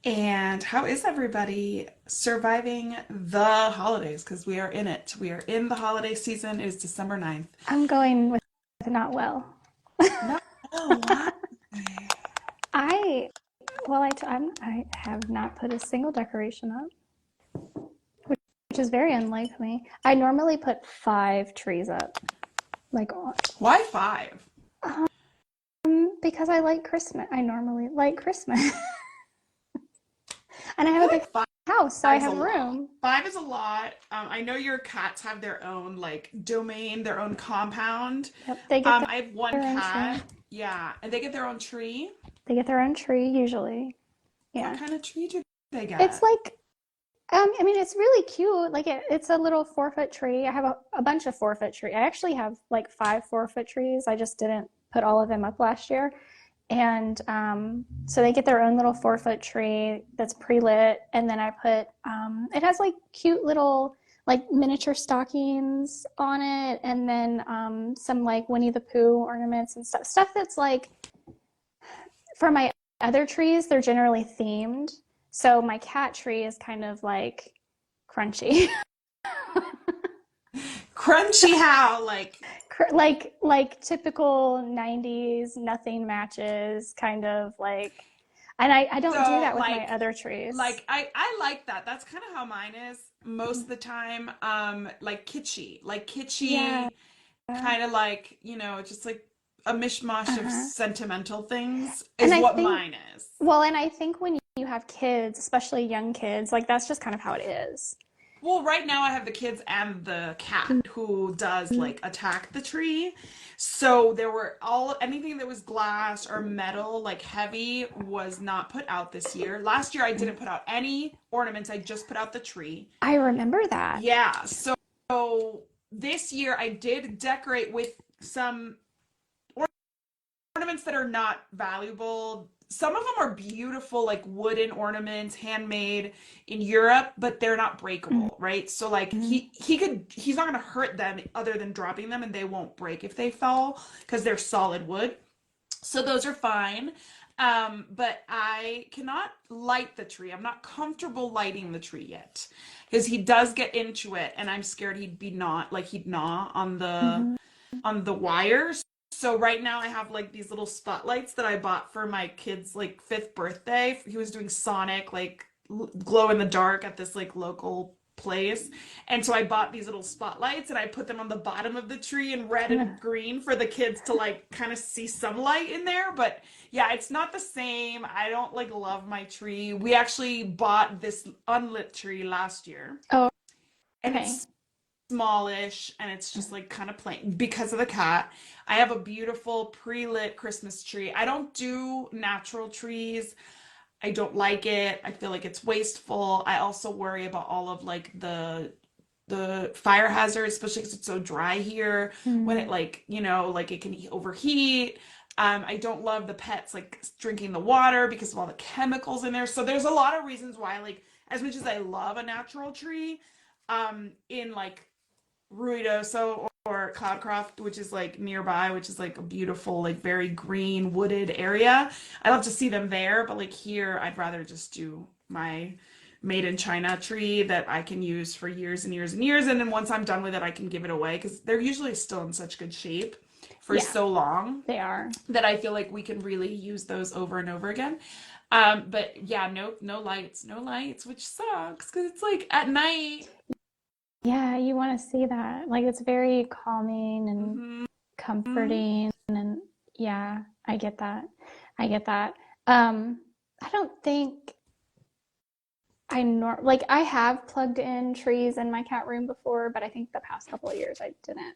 And how is everybody surviving the holidays? Because we are in it. We are in the holiday season. It is December 9th. I'm going with not well. No, no, why? I I have not put a single decoration up, which is very unlike me. I normally put 5 trees up, like Why five? because I like Christmas. I normally like Christmas, and I I have feel a big like house, so I five's a have lot. room. Five is a lot. I know your cats have their own like domain, their own compound. Yep, they get I have one their own cat. tree. Yeah, and they get their own tree. They get their own tree usually. What Yeah, kind of tree do they it's get? like I mean, it's really cute. Like it's a little 4 foot tree. I have a bunch of 4 foot tree. I actually have like 5 4 foot trees. I just didn't put all of them up last year. And so they get their own little 4 foot tree that's pre-lit. And then I put it has like cute little like miniature stockings on it, and then some like Winnie the Pooh ornaments and stuff that's like for my other trees, they're generally themed. So my cat tree is kind of like crunchy. Crunchy how? Like like typical 90s nothing matches kind of like, and I don't do so that with my like other trees. I like that. That's kind of how mine is most of the time. Like Yeah. kitschy, kind of like, just like a mishmash of Uh-huh. sentimental things And is I what think, mine is. well, and I think when you have kids, especially young kids, like that's just kind of how it is. Well, right now I have the kids and the cat who does like attack the tree. So there were all anything that was glass or metal, like heavy, was not put out this year. Last year I didn't put out any ornaments. I just put out the tree. I remember that. Yeah. So this year I did decorate with some ornaments that are not valuable. Some of them are beautiful, like wooden ornaments, handmade in Europe, but they're not breakable, right? So like Mm-hmm. he's not gonna hurt them other than dropping them, and they won't break if they fall because they're solid wood. So those are fine. But I cannot light the tree. I'm not comfortable lighting the tree yet because he does get into it, and I'm scared he'd gnaw Mm-hmm. on the wires. So right now I have like these little spotlights that I bought for my kid's like 5th birthday. He was doing Sonic like glow in the dark at this like local place. And so I bought these little spotlights and I put them on the bottom of the tree in red Kind of. and green for the kids to like kind of see some light in there. But yeah, it's not the same. I don't like love my tree. We actually bought this unlit tree last year, Oh, and okay. it's smallish and it's just like kind of plain because of the cat. I have a beautiful pre-lit Christmas tree. I don't do natural trees. I don't like it. I feel like it's wasteful. I also worry about all of like the fire hazards, especially because it's so dry here. When it Mm. like, like it can overheat. I don't love the pets like drinking the water because of all the chemicals in there. So there's a lot of reasons why, like, as much as I love a natural tree, in like Ruidoso or Cloudcroft, which is like nearby, which is like a beautiful, like very green wooded area. I love to see them there, but like here, I'd rather just do my made in China tree that I can use for years and years and years. And then once I'm done with it, I can give it away because they're usually still in such good shape for Yeah, so long they are. that I feel like we can really use those over and over again. But yeah, no lights, no lights, which sucks because it's like at night. Yeah, you want to see that. Like it's very calming and Hmm. comforting, and yeah, I get that. I get that. Um, I don't think like I have plugged in trees in my cat room before, but I think the past couple of years I didn't.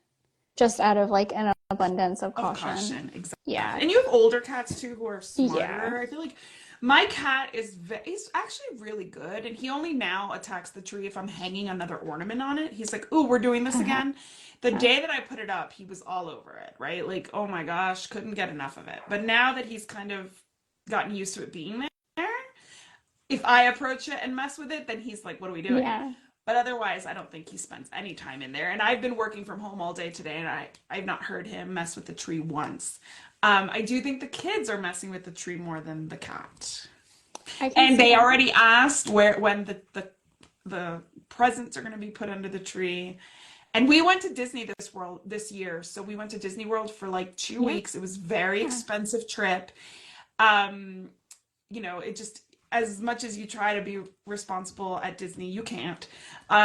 Just out of like an abundance of Of caution. caution, exactly. Yeah. And you have older cats too who are Yeah. smarter. I feel like my cat he's actually really good, and he only now attacks the tree if I'm hanging another ornament on it. He's like, "Ooh, we're doing this Uh-huh. again." The day that I put it up, he was all over it, right? Like, oh my gosh, couldn't get enough of it. But now that he's kind of gotten used to it being there, if I approach it and mess with it, then he's like, "What are we doing?" Yeah. But otherwise, I don't think he spends any time in there. And I've been working from home all day today, and I've not heard him mess with the tree once. I do think the kids are messing with the tree more than the cat. I can And see they that. already asked when the presents are going to be put under the tree. And we went to Disney this year. So we went to Disney World for like two Yeah. weeks. It was a very expensive trip. Um, it just, as much as you try to be responsible at Disney, you can't.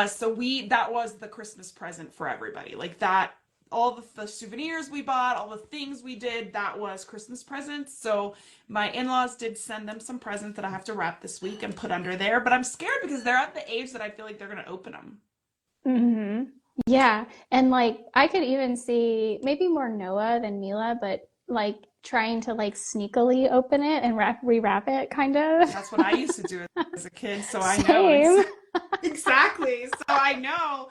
So that was the Christmas present for everybody. Like that, all the souvenirs we bought, all the things we did, that was Christmas presents. So my in-laws did send them some presents that I have to wrap this week and put under there. But I'm scared because they're at the age that I feel like they're going to open them. Hmm. Yeah. And like I could even see maybe more Noah than Mila, but like trying to like sneakily open it and rewrap it kind of. That's what I used to do as a kid. So I know Same. exactly. So I know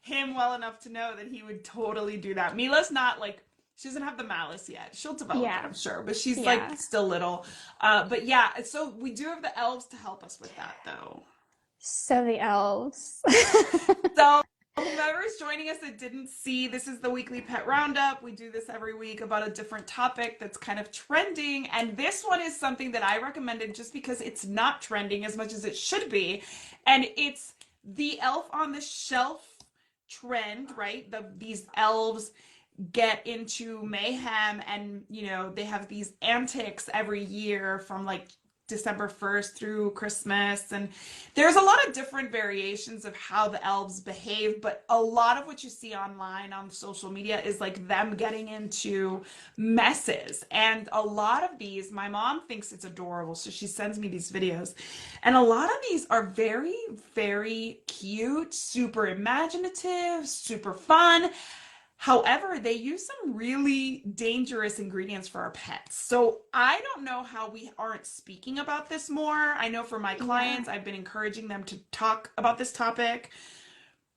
him well enough to know that he would totally do that. Mila's not like, she doesn't have the malice yet. She'll develop it, Yeah. I'm sure, but she's like Yeah. still little. But yeah, so we do have the elves to help us with that though. So the elves. So whomever's joining us that didn't see, this is the weekly pet roundup. We do this every week about a different topic that's kind of trending. And this one is something that I recommended just because it's not trending as much as it should be. And it's the elf on the shelf trend, right? These elves get into mayhem and they have these antics every year from like December 1st through Christmas, and there's a lot of different variations of how the elves behave, but a lot of what you see online on social media is like them getting into messes. And a lot of these, my mom thinks it's adorable, so she sends me these videos, and a lot of these are very, very cute, super imaginative, super fun. However, they use some really dangerous ingredients for our pets. So I don't know how we aren't speaking about this more. I know for my Yeah. clients, I've been encouraging them to talk about this topic.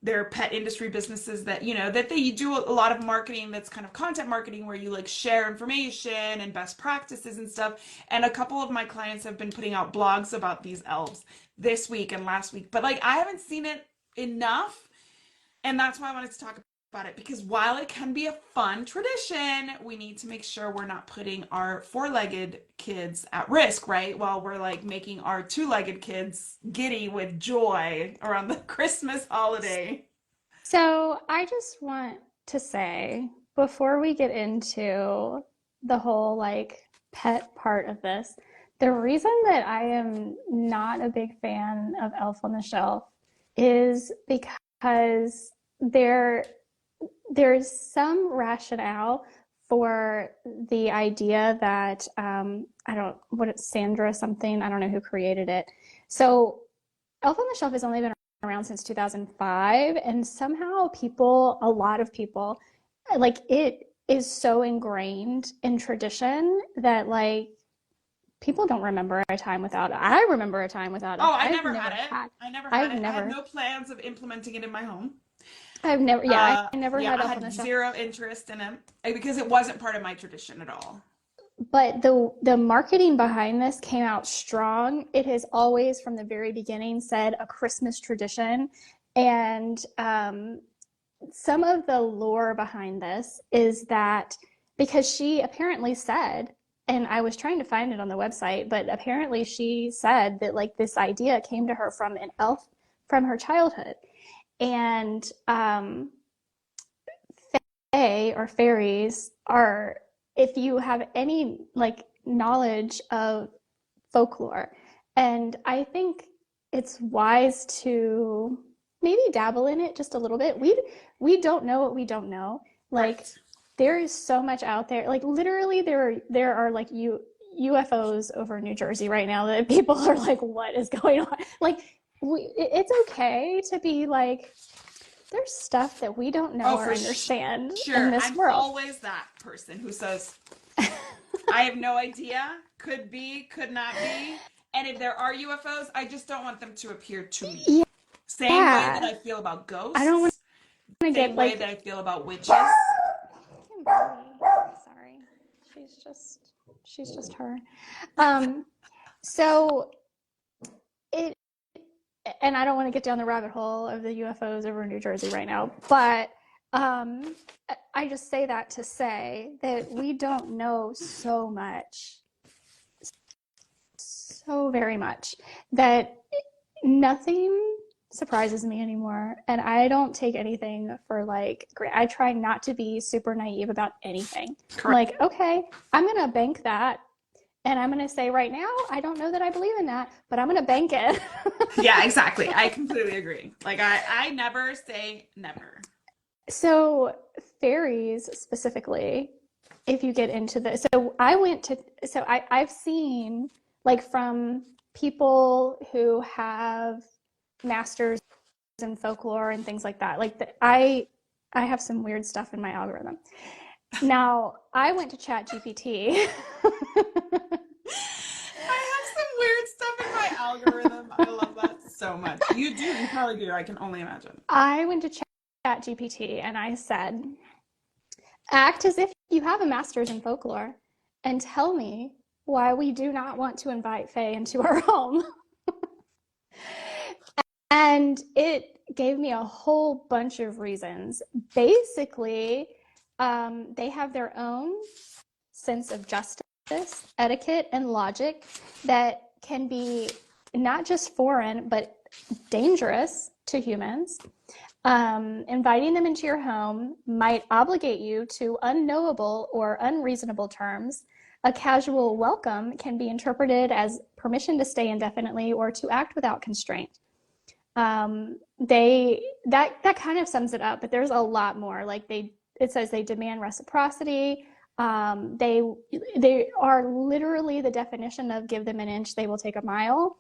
They're pet industry businesses that they do a lot of marketing that's kind of content marketing where you like share information and best practices and stuff. And a couple of my clients have been putting out blogs about these elves this week and last week. But like I haven't seen it enough, and that's why I wanted to talk about it, because while it can be a fun tradition, we need to make sure we're not putting our four-legged kids at risk, right? While we're like making our two-legged kids giddy with joy around the Christmas holiday. So I just want to say before we get into the whole like pet part of this, the reason that I am not a big fan of Elf on the Shelf is because there there's some rationale for the idea that I don't what it's Sandra something, I don't know who created it. So Elf on the Shelf has only been around since 2005, and somehow a lot of people, like it is so ingrained in tradition that like people don't remember a time without it. I remember a time without it. Oh, I never had it. I never had I've it. I had never, no plans of implementing it in my home. yeah, I never Yeah, had I Elf on had the Shelf. zero interest in it because it wasn't part of my tradition at all. But the marketing behind this came out strong. It has always, from the very beginning, said a Christmas tradition, and some of the lore behind this is that because she apparently said, and I was trying to find it on the website, but apparently she said that like this idea came to her from an elf from her childhood. And fae or fairies are, if you have any like knowledge of folklore, and I think it's wise to maybe dabble in it just a little bit. We don't know what we don't know. Like Right. there is so much out there. Like literally there are like UFOs over New Jersey right now that people are like, what is going on? Like it's okay to be like, there's stuff that we don't know Oh, or for understand in sure. this I'm world. always that person who says, I have no idea, could be, could not be. And if there are UFOs, I just don't want them to appear to me. Same way that Yeah. I feel about I don't want ghosts, to get same way like, that I feel about witches. sorry. She's just her. Um, so it, and I don't want to get down the rabbit hole of the UFOs over New Jersey right now, but um, I just say that to say that we don't know so much so very much that nothing surprises me anymore. And I don't take anything for like, I try not to be super naive about anything. I'm Correct. like, okay, I'm going to bank that. And I'm going to say right now, I don't know that I believe in that, but I'm going to bank it. Yeah, exactly. I completely agree. Like I never say never. So, fairies specifically, if you get into the, so I went to, so I've seen like from people who have masters in folklore and things like that. Like I have some weird stuff in my algorithm. Now, I went to Chat GPT. I have some weird stuff in my algorithm. I love that so much. You do, you probably do. I can only imagine. I went to Chat GPT and I said, act as if you have a master's in folklore and tell me why we do not want to invite Faye into our home. And it gave me a whole bunch of reasons. Basically, they have their own sense of justice, etiquette, and logic that can be not just foreign, but dangerous to humans. Inviting them into your home might obligate you to unknowable or unreasonable terms. A casual welcome can be interpreted as permission to stay indefinitely or to act without constraint. That kind of sums it up, but there's a lot more. Like it says they demand reciprocity. They are literally the definition of give them an inch, they will take a mile.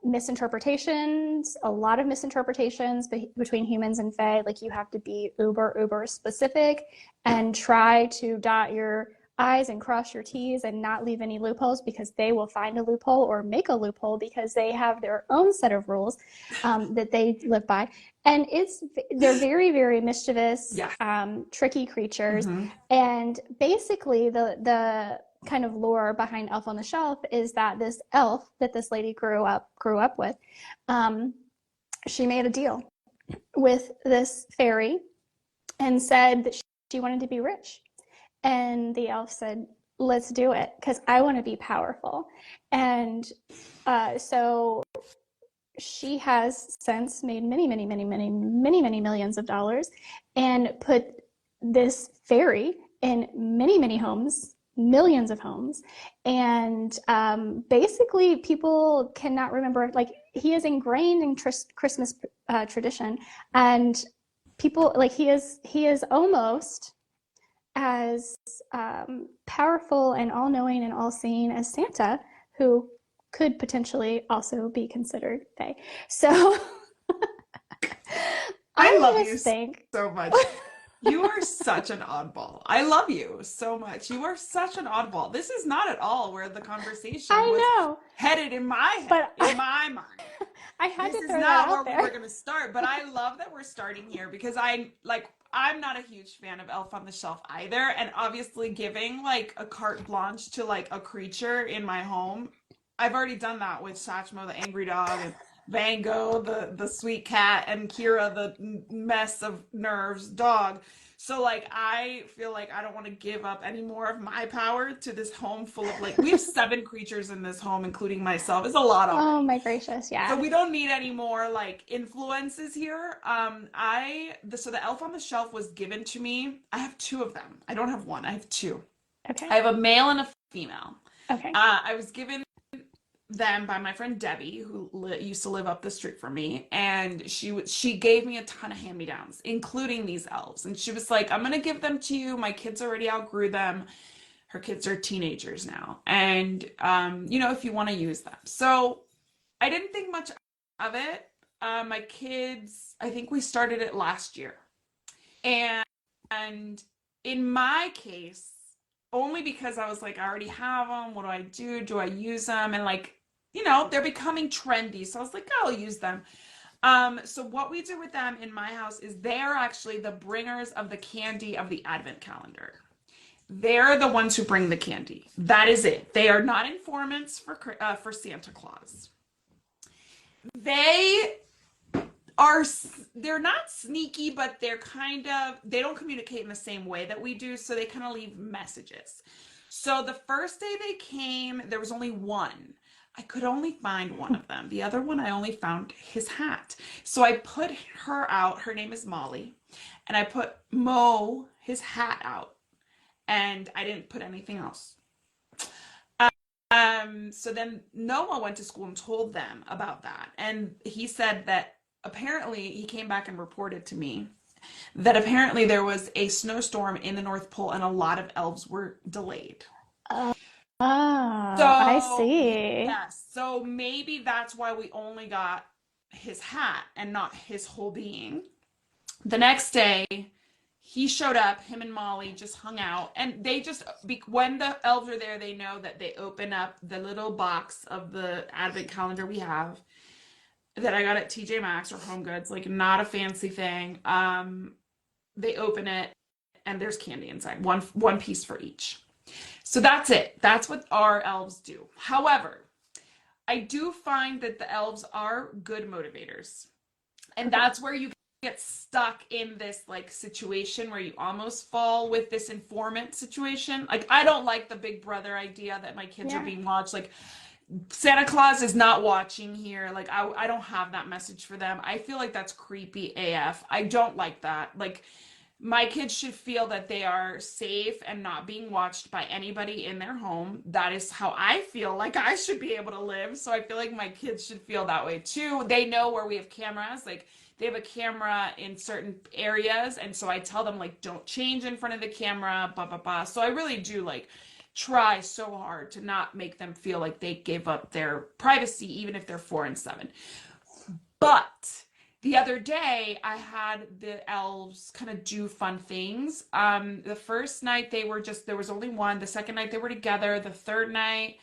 Misinterpretations, a lot of misinterpretations between humans and fae. Like you have to be uber specific and try to dot your I's and cross your T's and not leave any loopholes, because they will find a loophole or make a loophole because they have their own set of rules that they live by. And they're very mischievous, Yeah. tricky creatures. Mm-hmm. And basically the kind of lore behind Elf on the Shelf is that this elf that this lady grew up with, she made a deal with this fairy and said that she wanted to be rich. And the elf said, let's do it, because I want to be powerful. And so she has since made many millions of dollars and put this fairy in many homes, millions of homes. And basically people cannot remember, like he is ingrained in Christmas tradition, and people like he is almost as powerful and all-knowing and all-seeing as Santa, who could potentially also be considered fae. So I love you so much. You are such an oddball. I love you so much. You are such an oddball. This is not at all where the conversation was headed in my head, but in my mind. I had this to is throw not that where out there. we were going to start, but I love that we're starting here because I'm not a huge fan of Elf on the Shelf either, and obviously giving like a carte blanche to like a creature in my home. I've already done that with Satchmo the angry dog and Van Gogh the sweet cat and Kira the mess of nerves dog. So like I feel like I don't want to give up any more of my power to this home full of like we have 7 creatures in this home, including myself. It's a lot already. Oh my gracious, yeah. So we don't need any more like influences here. So the Elf on the Shelf was given to me. I have 2 of them. I don't have one. I have 2. Okay. I have a male and a female. Okay. I was given them by my friend Debbie, who used to live up the street from me, and she gave me a ton of hand-me-downs, including these elves. And she was like, "I'm gonna give them to you. My kids already outgrew them. Her kids are teenagers now, and if you want to use them." So I didn't think much of it. My kids, I think we started it last year, and in my case, only because I was like, I already have them. What do I do? Do I use them? And like, they're becoming trendy. So I was like, I'll use them. So what we do with them in my house is they're actually the bringers of the candy of the Advent calendar. They're the ones who bring the candy. That is it. They are not informants for Santa Claus. They're not sneaky, but they don't communicate in the same way that we do, so they kind of leave messages. So the first day they came, there was only one. I could only find one of them. The other one, I only found his hat. So I put her out. Her name is Molly. And I put Mo, his hat out. And I didn't put anything else. So then Noah went to school and told them about that. And he said that apparently he came back and reported to me that apparently there was a snowstorm in the North Pole and a lot of elves were delayed. Oh, I So, see. yes, so maybe that's why we only got his hat and not his whole being. The next day, he showed up, him and Molly just hung out, and they just, when the elves are there, they know that they open up the little box of the advent calendar we have that I got at TJ Maxx or Home Goods, like not a fancy thing. They open it and there's candy inside, one piece for each. So that's it. That's what our elves do. However, I do find that the elves are good motivators. And Okay. that's where you get stuck in this like situation where you almost fall with this informant situation. Like I don't like the big brother idea that my kids are Yeah. being watched. Like Santa Claus is not watching here. Like I don't have that message for them. I feel like that's creepy AF. I don't like that. Like my kids should feel that they are safe and not being watched by anybody in their home. That is how I feel like I should be able to live. So I feel like my kids should feel that way too. They know where we have cameras. Like they have a camera in certain areas. And so I tell them like, don't change in front of the camera, blah, blah, blah. So I really do like try so hard to not make them feel like they gave up their privacy, even if they're 4 and 7. But the other day, I had the elves kind of do fun things. The first night they were just, there was only one. The second night they were together. The third night,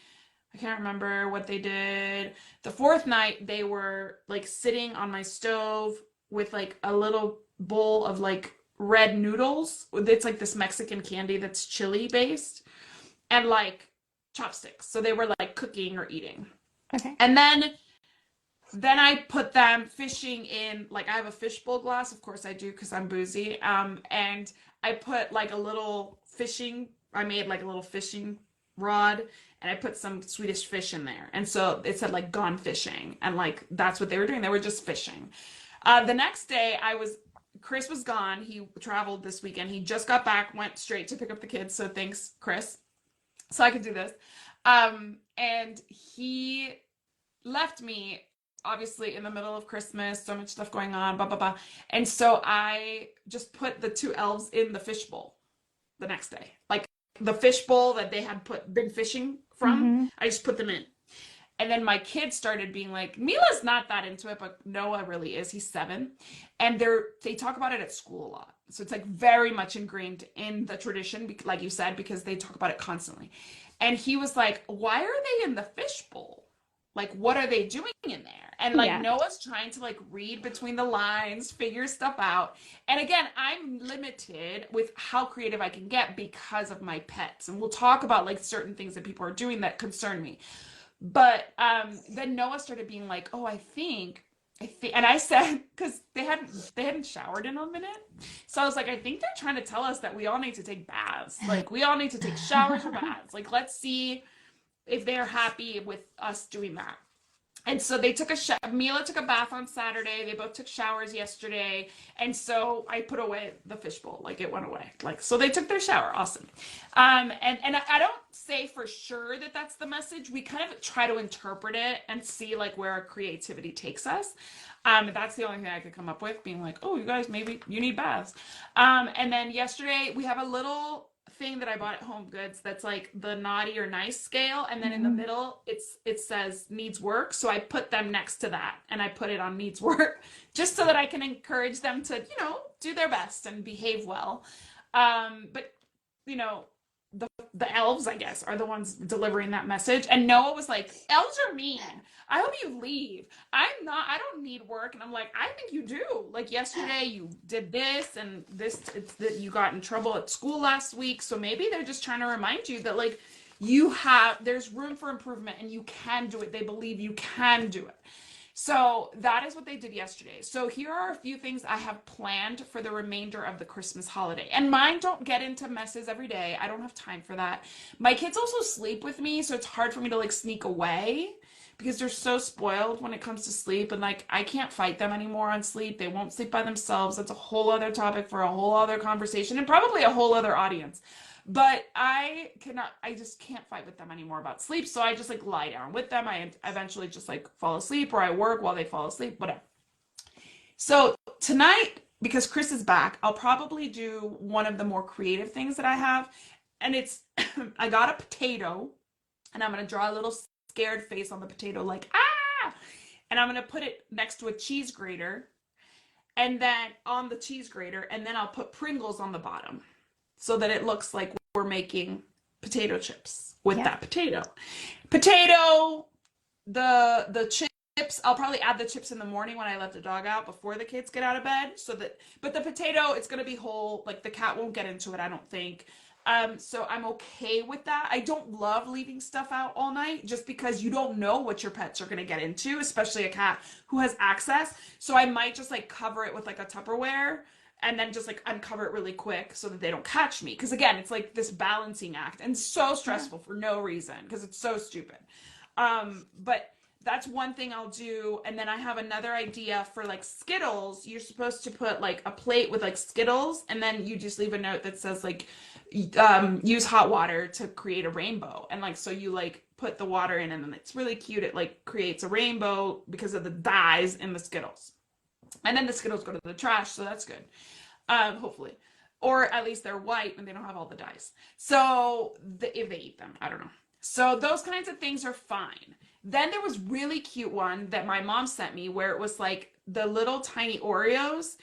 I can't remember what they did. The fourth night, they were like sitting on my stove with like a little bowl of like red noodles. It's like this Mexican candy that's chili based and like chopsticks. So they were like cooking or eating. Okay. And then I put them fishing in, like I have a fishbowl glass, of course I do because I'm boozy. And I put like a little fishing, I made like a little fishing rod and I put some Swedish fish in there. And so it said like gone fishing. And like that's what they were doing. They were just fishing. The next day Chris was gone. He traveled this weekend. He just got back, went straight to pick up the kids. So thanks, Chris. So I could do this. And he left me obviously in the middle of Christmas, so much stuff going on, blah, blah, blah. And so I just put the two elves in the fishbowl the next day. Like the fishbowl that they had been fishing from, Mm-hmm. I just put them in. And then my kids started being like, Mila's not that into it, but Noah really is. He's 7. And they talk about it at school a lot. So it's like very much ingrained in the tradition, like you said, because they talk about it constantly. And he was like, why are they in the fishbowl? Like, what are they doing in there? And like Yeah. Noah's trying to like read between the lines, figure stuff out. And again, I'm limited with how creative I can get because of my pets. And we'll talk about like certain things that people are doing that concern me. But then Noah started being like, "Oh, and I said, because they hadn't showered in a minute, so I was like, I think they're trying to tell us that we all need to take baths, like we all need to take showers or baths, like let's see if they're happy with us doing that." And so they took Mila took a bath on Saturday. They both took showers yesterday. And so I put away the fishbowl. Like it went away. Like, so they took their shower. Awesome. And I don't say for sure that that's the message. We kind of try to interpret it and see like where our creativity takes us. That's the only thing I could come up with, being like, oh, you guys, maybe you need baths. And then yesterday we have a little thing that I bought at Home Goods that's like the naughty or nice scale, and then in the Mm-hmm. middle it says needs work. So I put them next to that and I put it on needs work just so that I can encourage them to, do their best and behave well. But you know, the elves, I guess, are the ones delivering that message. And Noah was like, elves are mean. I hope you leave. I don't need work. And I'm like, I think you do. Like yesterday you did this and this, it's that you got in trouble at school last week. So maybe they're just trying to remind you that like there's room for improvement and you can do it. They believe you can do it. So that is what they did yesterday. So here are a few things I have planned for the remainder of the Christmas holiday. And mine don't get into messes every day. I don't have time for that. My kids also sleep with me, so it's hard for me to like sneak away. because they're so spoiled when it comes to sleep. And like, I can't fight them anymore on sleep. They won't sleep by themselves. That's a whole other topic for a whole other conversation and probably a whole other audience. But I just can't fight with them anymore about sleep. So I just like lie down with them. I eventually just like fall asleep, or I work while they fall asleep, whatever. So tonight, because Chris is back, I'll probably do one of the more creative things that I have. And it's, I got a potato, and I'm going to draw a little scared face on the potato, like, ah! And I'm going to put it next to a cheese grater, and then on the cheese grater, and then I'll put Pringles on the bottom so that it looks like we're making potato chips with Yeah. that potato. Potato, the chips, I'll probably add the chips in the morning when I let the dog out before the kids get out of bed, so that, but the potato, it's going to be whole, like the cat won't get into it, I don't think. So I'm okay with that. I don't love leaving stuff out all night just because you don't know what your pets are going to get into, especially a cat who has access. So I might just like cover it with like a Tupperware and then just like uncover it really quick so that they don't catch me. Because again, it's like this balancing act and so stressful for no reason because it's so stupid. But that's one thing I'll do. And then I have another idea for like Skittles. You're supposed to put like a plate with like Skittles, and then you just leave a note that says like, use hot water to create a rainbow. And like, so you like put the water in, and then it's really cute. It like creates a rainbow because of the dyes in the Skittles. And then the Skittles go to the trash, so that's good. Hopefully. Or at least they're white and they don't have all the dyes. So if they eat them, I don't know. So those kinds of things are fine. Then there was really cute one that my mom sent me where it was like the little tiny Oreos.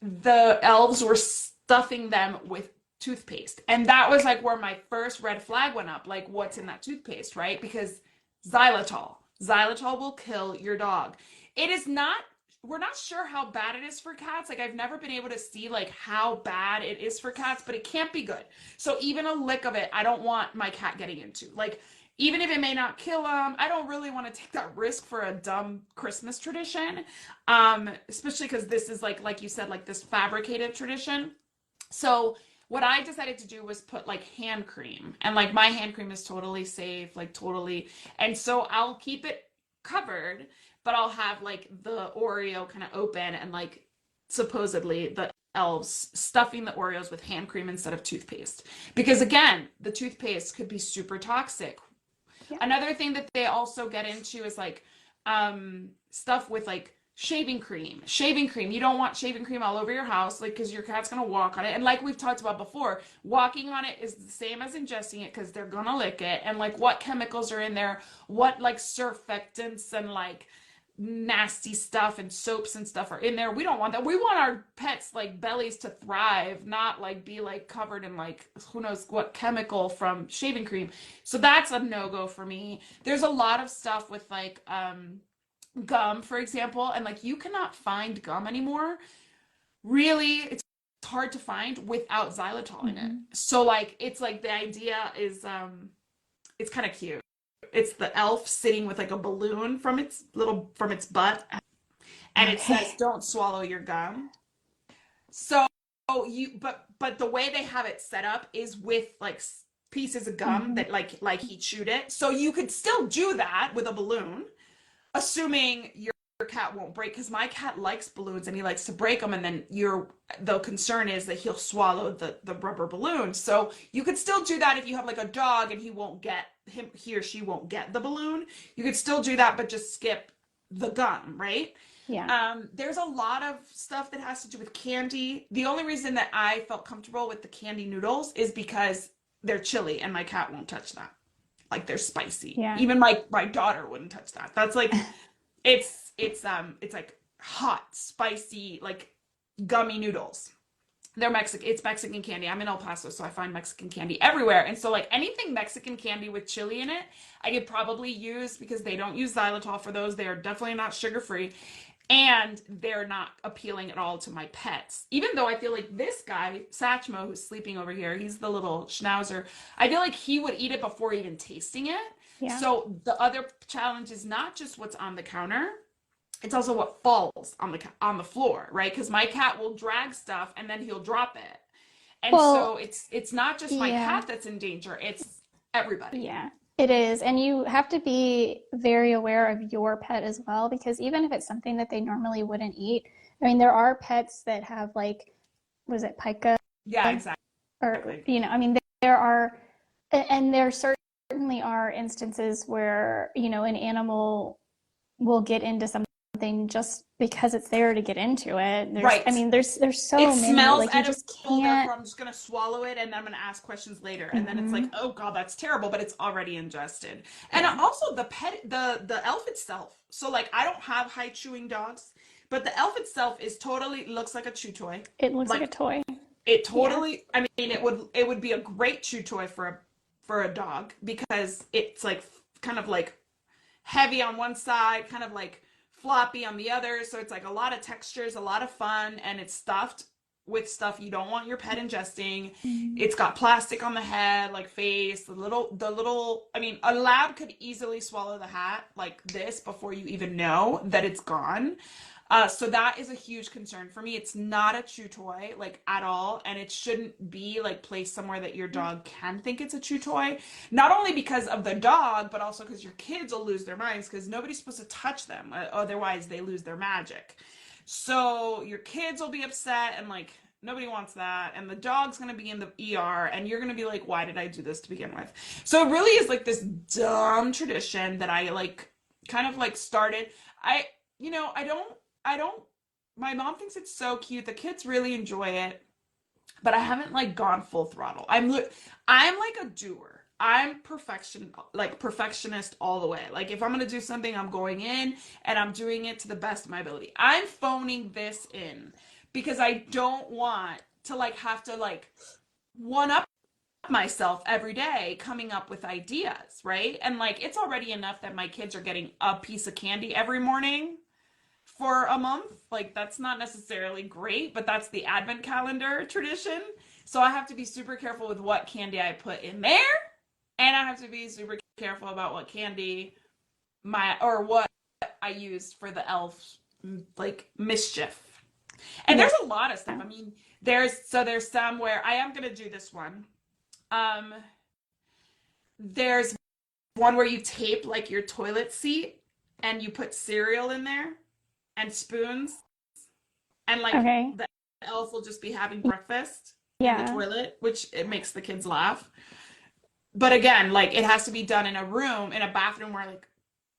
The elves were stuffing them with toothpaste. And that was like where my first red flag went up. Like, what's in that toothpaste, right? Because xylitol. Xylitol will kill your dog. It is not, we're not sure how bad it is for cats. Like, I've never been able to see like how bad it is for cats, but it can't be good. So even a lick of it, I don't want my cat getting into. Like, even if it may not kill them, I don't really want to take that risk for a dumb Christmas tradition. Especially because this is like you said, like this fabricated tradition. So what I decided to do was put like hand cream, and like my hand cream is totally safe, like totally. And so I'll keep it covered, but I'll have like the Oreo kind of open, and like supposedly the elves stuffing the Oreos with hand cream instead of toothpaste. Because again, the toothpaste could be super toxic. Yeah. Another thing that they also get into is like stuff with like shaving cream. Shaving cream. You don't want shaving cream all over your house, like, because your cat's gonna walk on it. And like we've talked about before, walking on it is the same as ingesting it because they're gonna lick it. And like what chemicals are in there, what like surfactants and like nasty stuff and soaps and stuff are in there. We don't want that. We want our pets like bellies to thrive, not like be like covered in like who knows what chemical from shaving cream. So that's a no-go for me. There's a lot of stuff with like gum, for example, and like you cannot find gum anymore. Really, it's hard to find without xylitol in it. So like it's like the idea is it's kind of cute. It's the elf sitting with like a balloon from its butt, and it says don't swallow your gum. So but the way they have it set up is with like pieces of gum that like he chewed it. So you could still do that with a balloon, assuming your cat won't break, because my cat likes balloons and he likes to break them, and then the concern is that he'll swallow the rubber balloon. So you could still do that if you have like a dog and he or she won't get the balloon. You could still do that, but just skip the gum, right? Yeah. There's a lot of stuff that has to do with candy. The only reason that I felt comfortable with the candy noodles is because they're chili and my cat won't touch that. Like they're spicy. Yeah. Even my daughter wouldn't touch that. That's like it's like hot, spicy, like gummy noodles. They're Mexican. It's Mexican candy. I'm in El Paso, so I find Mexican candy everywhere. And so like anything Mexican candy with chili in it, I could probably use, because they don't use xylitol for those. They are definitely not sugar-free. And they're not appealing at all to my pets. Even though I feel like this guy, Satchmo, who's sleeping over here, he's the little schnauzer. I feel like he would eat it before even tasting it. Yeah. So the other challenge is not just what's on the counter, it's also what falls on the floor, right? Because my cat will drag stuff and then he'll drop it. And Well, so it's not just my yeah. cat that's in danger, it's everybody. Yeah. It is, and you have to be very aware of your pet as well, because even if it's something that they normally wouldn't eat, I mean, there are pets that have like, was it pica? Yeah, Or, exactly. I mean, there are, and there certainly are instances where, an animal will get into something just because it's there to get into it. I Right. mean, there's It so many, smells like you just edible, can't. therefore I'm just gonna swallow it and then I'm gonna ask questions later. And then it's like, Hmm. oh God, that's terrible, but it's already ingested. And Yeah, also the elf itself. So like I don't have high chewing dogs, but the elf itself is totally looks like a chew toy. it looks like a Like toy. it Yeah. totally, I mean, it would be a great chew toy for a dog because it's like kind of like heavy on one side, kind of like floppy on the other. So it's like a lot of textures, a lot of fun, and it's stuffed with stuff you don't want your pet ingesting. Mm. It's got plastic on the head, like face, I mean, a lab could easily swallow the hat like this before you even know that it's gone. So that is a huge concern for me. It's not a chew toy, like at all, and it shouldn't be like placed somewhere that your dog can think it's a chew toy. Not only because of the dog, but also because your kids will lose their minds because nobody's supposed to touch them, otherwise they lose their magic. So your kids will be upset and like nobody wants that, and the dog's gonna be in the ER, and you're gonna be like, why did I do this to begin with? So it really is like this dumb tradition that I like kind of like started. I I don't my mom thinks it's so cute. The kids really enjoy it, but I haven't like gone full throttle. I'm like a doer. I'm perfectionist all the way. Like if I'm going to do something, I'm going in and I'm doing it to the best of my ability. I'm phoning this in because I don't want to like have to like one up myself every day coming up with ideas, right? And like it's already enough that my kids are getting a piece of candy every morning for a month. Like that's not necessarily great, but that's the advent calendar tradition. So I have to be super careful with what candy I put in there, and I have to be super careful about what candy what I use for the elf like mischief. And Yeah. there's a lot of stuff. I mean, there's some where I am going to do this one. Um there's one where you tape like your toilet seat and you put cereal in there and spoons, and like Okay. the elf will just be having breakfast in the Yeah. toilet, which it makes the kids laugh. But again, like it has to be done in a room, in a bathroom where like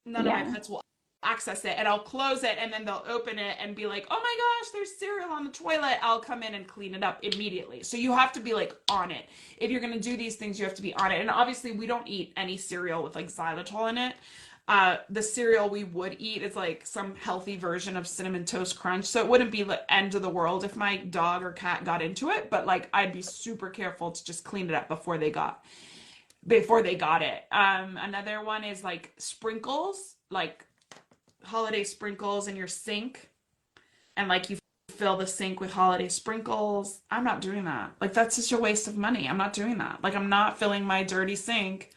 none of my Yeah. pets will access it, and I'll close it and then they'll open it and be like, oh my gosh, there's cereal on the toilet. I'll come in and clean it up immediately. So you have to be like on it. If you're going to do these things, you have to be on it. And obviously we don't eat any cereal with like xylitol in it. The cereal we would eat is like some healthy version of Cinnamon Toast Crunch. So it wouldn't be the end of the world if my dog or cat got into it, but like I'd be super careful to just clean it up before they got it. Another one is like sprinkles, like holiday sprinkles in your sink, and like you fill the sink with holiday sprinkles. I'm not doing that. Like that's such a waste of money. I'm not doing that. Like I'm not filling my dirty sink.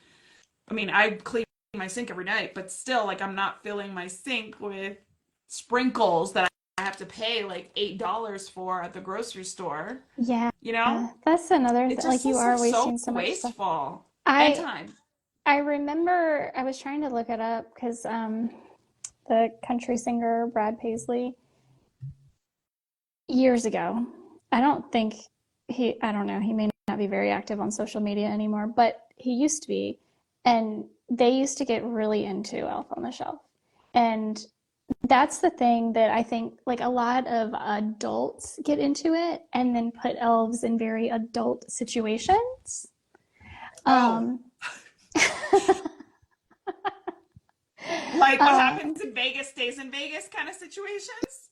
I mean, I clean my sink every night, but still, like I'm not filling my sink with sprinkles that I have to pay like $8 for at the grocery store. Yeah. You know, That's another it thing. just Like you is are so wasting so much stuff. wasteful and I time. I remember I was trying to look it up because the country singer Brad Paisley years ago. I don't think I don't know, he may not be very active on social media anymore, but he used to be. And they used to get really into Elf on the Shelf. And that's the thing that I think like a lot of adults get into it and then put elves in very adult situations. Oh, Um, like what uh, happens in Vegas stays in Vegas kind of situations?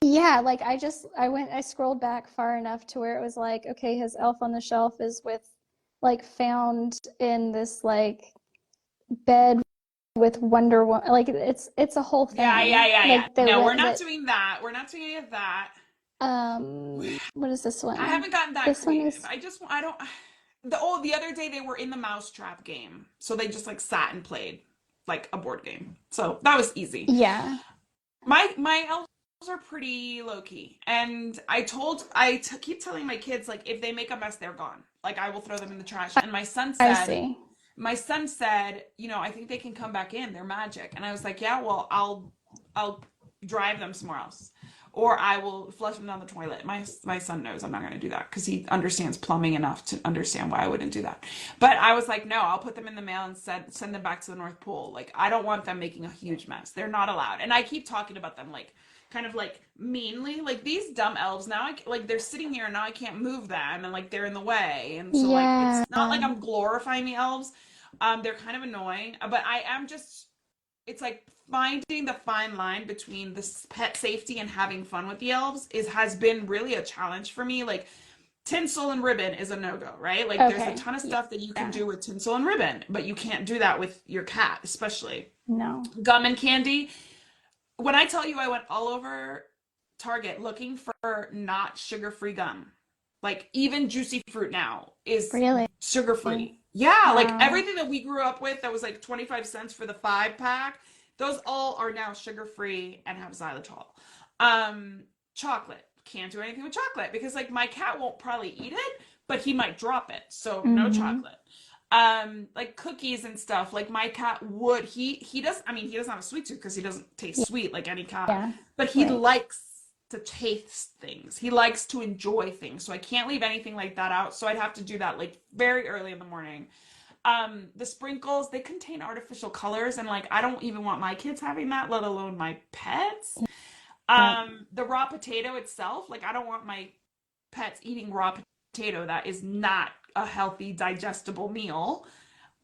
Yeah, like I scrolled back far enough to where it was like, okay, his elf on the shelf is with like found in this like bed with Wonder Woman. Like it's a whole Yeah, yeah, thing. yeah, yeah. Like the No, we're way not that doing that. We're not doing any of that. what is this I one? haven't gotten that This one creative. is I don't. The other day they were in the mousetrap game, so they just like sat and played like a board game. So that was easy. yeah. My elves are pretty low key, and keep telling my kids like if they make a mess, they're gone. Like I will throw them in the trash. I, And my son I said, see. my son said, I think they can come back in. They're magic. And I was like, yeah, well, I'll drive them somewhere else. Or I will flush them down the toilet. My son knows I'm not going to do that because he understands plumbing enough to understand why I wouldn't do that. But I was like, no, I'll put them in the mail and send them back to the North Pole. Like, I don't want them making a huge mess. They're not allowed. And I keep talking about them like kind of like meanly, like these dumb elves now, like they're sitting here and now I can't move them and like they're in the way. And so like Yeah. it's not like I'm glorifying the elves. They're kind of annoying, but I am just, it's like finding the fine line between this pet safety and having fun with the elves has been really a challenge for me. Like tinsel and ribbon is a no-go, right? Like there's a Okay. ton of Yeah. stuff that you can do with tinsel and ribbon, but you can't do that with your cat, especially No. gum and candy. When I tell you I went all over Target looking for not sugar-free gum, like even juicy fruit now is Really? sugar-free. Yeah, like Wow. everything that we grew up with that was like 25 cents for the 5 pack, those all are now sugar-free and have xylitol. Chocolate. Can't do anything with chocolate because like my cat won't probably eat it, but he might drop it. So no Mm-hmm. chocolate. Like cookies and stuff, like my cat would, he does, I mean, he doesn't have a sweet tooth because he doesn't taste sweet like any cat, Yeah. but he Right. likes to taste things, he likes to enjoy things, so I can't leave anything like that out, so I'd have to do that like very early in the morning. The sprinkles, they contain artificial colors, and like I don't even want my kids having that, let alone my pets. Yep. The raw potato itself, like I don't want my pets eating raw potato. That is not a healthy, digestible meal.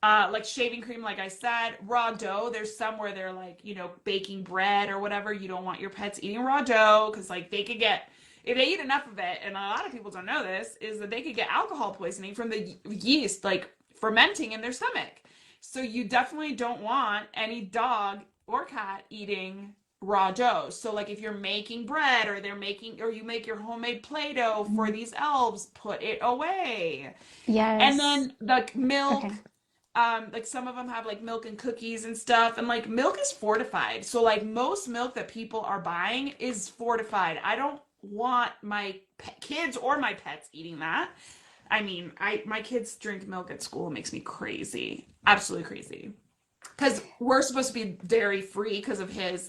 Like shaving cream, like I said, raw dough. There's some where they're like, baking bread or whatever. You don't want your pets eating raw dough because like they could get, if they eat enough of it, and a lot of people don't know this, is that they could get alcohol poisoning from the yeast like fermenting in their stomach. So you definitely don't want any dog or cat eating raw dough. So like if you're making bread or you make your homemade Play-Doh for Mhm. these elves, put it away. And Yes. then like milk, Okay. like some of them have like milk and cookies and stuff, and like milk is fortified. So like most milk that people are buying is fortified. I don't want my kids or my pets eating that. I mean, my kids drink milk at school. It makes me crazy. Absolutely crazy. Because we're supposed to be dairy free because of his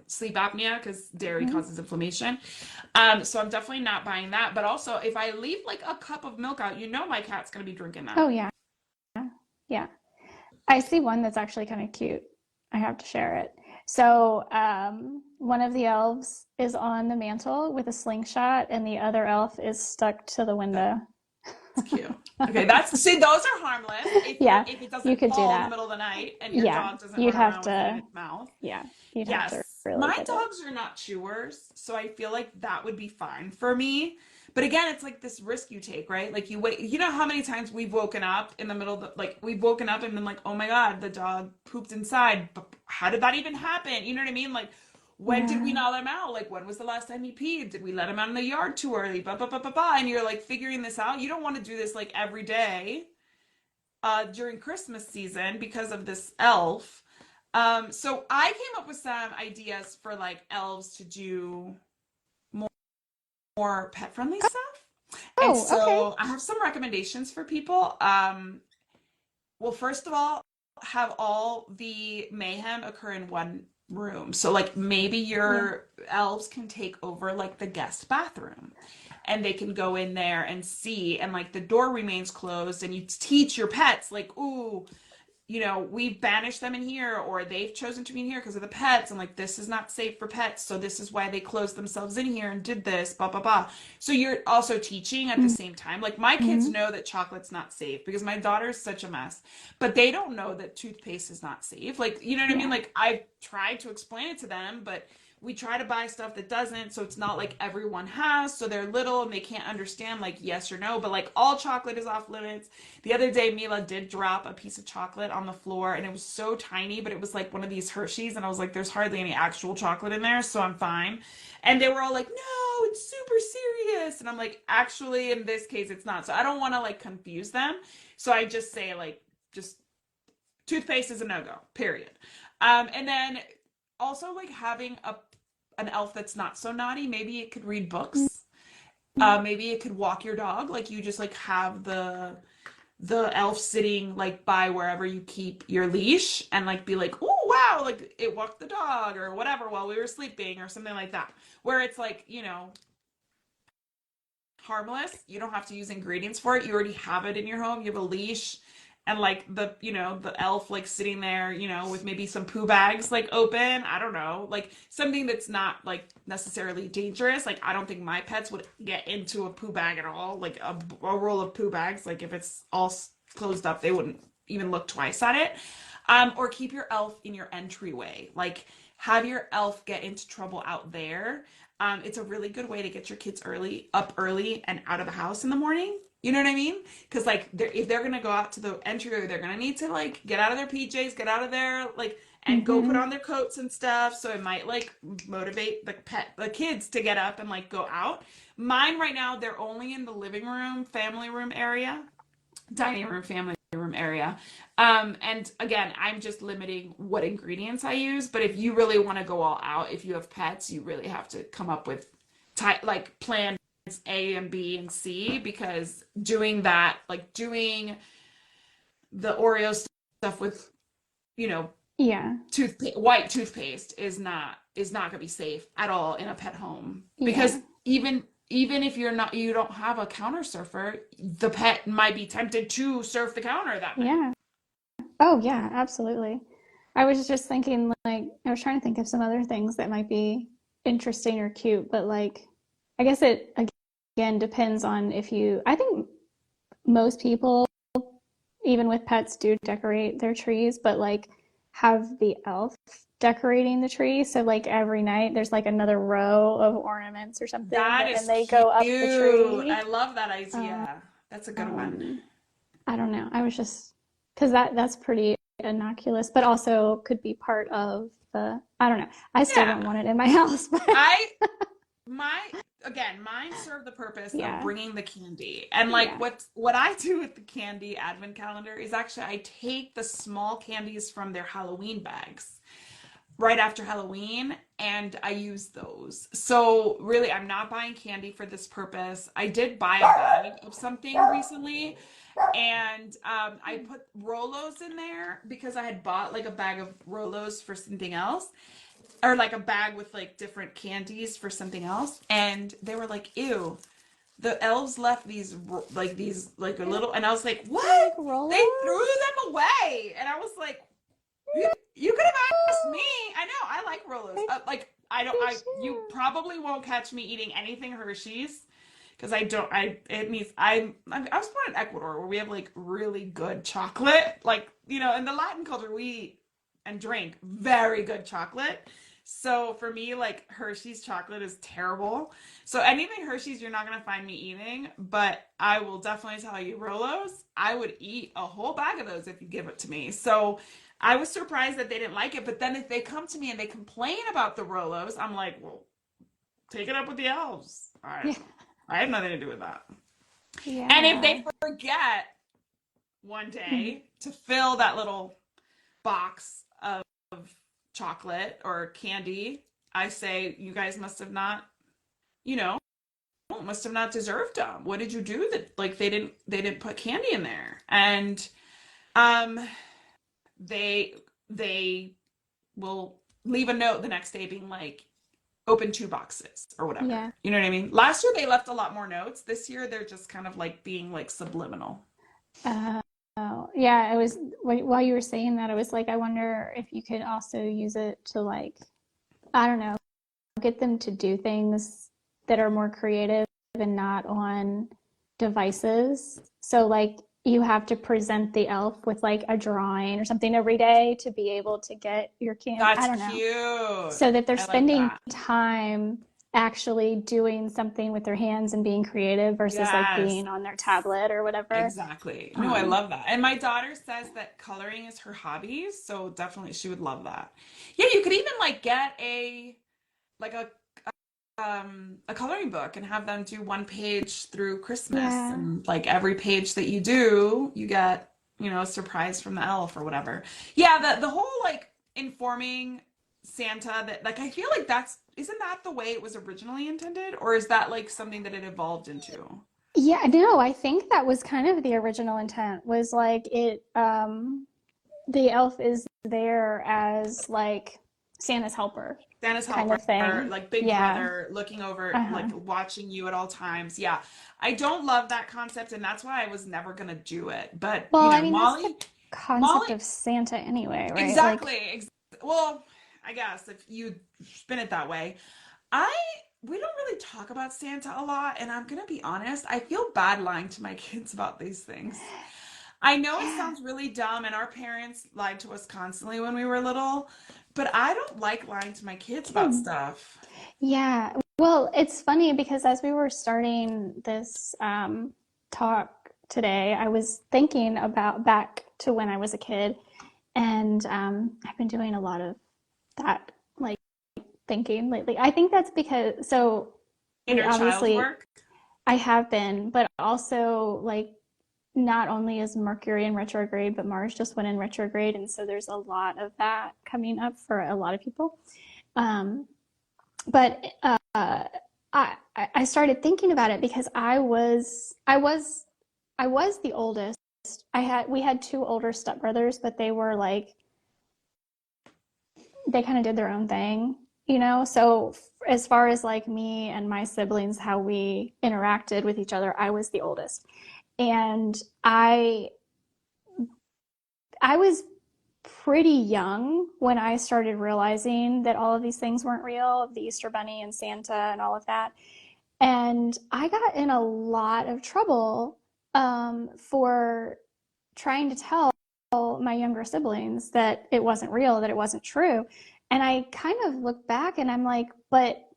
sleep apnea, because dairy Mhm. causes inflammation. So I'm definitely not buying that. But also, if I leave like a cup of milk out, my cat's gonna be drinking that. Oh yeah. Yeah. I see one that's actually kind of cute. I have to share it. So, one of the elves is on the mantle with a slingshot, and the other elf is stuck to the window. It's cute. Okay, that's see, those are harmless Yeah, if it you doesn't could do fall in the that. middle of the night and your Yeah, dog doesn't you'd run have around with it in to, its mouth. yeah, you'd have to Yes, really my get it. dogs are not chewers, so I feel like that would be fine for me. But again, it's like this risk you take, right? Like you wait, how many times we've woken up in the middle of like we've woken up and been like, oh my God, the dog pooped inside. But how did that even happen? You know what I mean? Like, when did we Yeah. not let him out? Like, when was the last time he peed? Did we let him out in the yard too early? Blah, blah, blah, blah, blah. And you're like figuring this out. You don't want to do this like every day during Christmas season because of this elf. So I came up with some ideas for like elves to do more, more pet friendly stuff. And Oh, okay. so I have some recommendations for people. Well, first of all, have all the mayhem occur in one room. So like maybe Yeah. your elves can take over like the guest bathroom and they can go in there and see, and like the door remains closed, and you teach your pets like, ooh, we've banished them in here, or they've chosen to be in here because of the pets, and like this is not safe for pets, so this is why they closed themselves in here and did this, blah blah blah. So you're also teaching at the same time. Like my kids Mm-hmm. know that chocolate's not safe because my daughter's such a mess, but they don't know that toothpaste is not safe. Like, you know what I mean? Yeah. Like I've tried to explain it to them, but we try to buy stuff that doesn't, so it's not like everyone has, so they're little and they can't understand like yes or no, but like all chocolate is off limits. The other day Mila did drop a piece of chocolate on the floor, and it was so tiny, but it was like one of these Hershey's, and I was like, there's hardly any actual chocolate in there, so I'm fine. And they were all like, no, it's super serious, and I'm like, actually in this case it's not. So I don't want to like confuse them, so I just say like, just toothpaste is a no-go, period. And then also like having an elf that's not so naughty. Maybe it could read books. Maybe it could walk your dog. Like you just like have the elf sitting like by wherever you keep your leash and like be like, oh wow, like it walked the dog or whatever while we were sleeping or something like that. Where it's like, harmless. You don't have to use ingredients for it. You already have it in your home. You have a leash and like the elf like sitting there, with maybe some poo bags like open. I don't know. Like something that's not like necessarily dangerous. Like I don't think my pets would get into a poo bag at all. Like a roll of poo bags, like if it's all closed up, they wouldn't even look twice at it. Or keep your elf in your entryway. Like have your elf get into trouble out there. It's a really good way to get your kids up early and out of the house in the morning. You know what I mean? Because like if they're gonna go out to the entry, they're gonna need to like get out of their PJs, get out of their like, and go put Mm-hmm. on their coats and stuff. So it might like motivate the kids to get up and like go out. Mine right now, they're only in the living room, family room area, dining room, family room area. And again, I'm just limiting what ingredients I use. But if you really want to go all out, if you have pets, you really have to come up with like plans A and B and C, because doing that, like doing the Oreo stuff with, you know, Yeah. white toothpaste is not gonna be safe at all in a pet home, because Yeah. even if you don't have a counter surfer, the pet might be tempted to surf the counter that night. Yeah. Oh, yeah, absolutely. I was just thinking, like, I was trying to think of some other things that might be interesting or cute, but like, I guess it again depends on if you, I think most people, even with pets, do decorate their trees, but like have the elf decorating the tree. So, like, every night there's like another row of ornaments or something, That and is they cute. go up the I tree. love that Um, idea. That's a good one. I don't know. I was just because that's pretty innocuous, but also could be part of the. I don't know. I still Yeah. wouldn't want it in my house, but I my again, mine serve the purpose of yeah, bringing the candy. And like yeah, what I do with the candy advent calendar is actually I take the small candies from their Halloween bags right after Halloween and I use those. So really I'm not buying candy for this purpose. I did buy a bag of something recently, and I put Rolos in there because I had bought like a bag of Rolos for something else, or like a bag with like different candies for something else, and they were like, ew, the elves left these like a little, and I was like, you like what, they threw Rolos? them away, and I was like, you could have asked me. I know I like Rolos. I Like I don't. do You too. probably won't catch me eating anything Hershey's because I don't. I it means I was born in Ecuador where we have like really good chocolate. Like in the Latin culture we eat and drink very good chocolate. So for me, like Hershey's chocolate is terrible. So anything Hershey's, you're not gonna find me eating. But I will definitely tell you, Rolos, I would eat a whole bag of those if you give it to me. So I was surprised that they didn't like it. But then if they come to me and they complain about the Rolos, I'm like, well, take it up with the elves. Yeah, I have nothing to do with that. And if yeah. they forget one Mhm. day to fill that little box of chocolate or candy, I say, you guys you know, must have not deserved them. What did you do that like they didn't put candy in there? And um they they will leave a note the next day being like, open two boxes or whatever. Yeah. You know what I mean? Last year they left a lot more notes. This year they're just kind of like being like subliminal. Oh, yeah. It was while you were saying that, I was like, I wonder if you could also use it to like, I don't know, get them to do things that are more creative and not on devices. So like you have to present the elf with like a drawing or something every day to be able to get your can. I That's don't know. cute. So that they're I like spending that. time actually doing something with their hands and being creative versus like Yes. being on their tablet or whatever. Exactly. No, I Um, love that. And my daughter says that coloring is her hobby, so definitely she would love that. Yeah, you could even like get like a coloring book and have them do one page through Christmas, yeah. and like every page that you do, you get, a surprise from the elf or whatever. Yeah, the whole like informing Santa, that like I feel like that's isn't that the way it was originally intended, or is that like something that it evolved into? Yeah, no, I think that was kind of the original intent was like the elf is there as like Santa's helper Santa's kind helper, of thing. like Big Yeah. Brother, looking over, like Uh-huh. watching you at all times. Yeah, I don't love that concept, and that's why I was never gonna do it. But Well, you I know, mean, that's the Molly, concept of Santa anyway, right? Like, exactly. Well, I guess if you spin it that way, I we don't really talk about Santa a lot, and I'm gonna be honest, I feel bad lying to my kids about these things. I know it yeah. sounds really dumb, and our parents lied to us constantly when we were little, but I don't like lying to my kids about Same. stuff. Yeah. Well, it's funny because as we were starting this talk today, I was thinking about back to when I was a kid, and I've been doing a lot of that, like thinking lately. I think that's because, so we Inner child obviously, work. I have been, but also like not only is Mercury in retrograde, but Mars just went in retrograde, and so there's a lot of that coming up for a lot of people. Um, but I started thinking about it because I was the oldest. We had two older stepbrothers, but they were like they kind of did their own thing, you know. So as far as like me and my siblings, how we interacted with each other, I was the oldest, and I was pretty young when I started realizing that all of these things weren't real, the Easter Bunny and Santa and all of that. And I got in a lot of trouble for trying to tell my younger siblings that it wasn't real, that it wasn't true. And I kind of look back and I'm like, but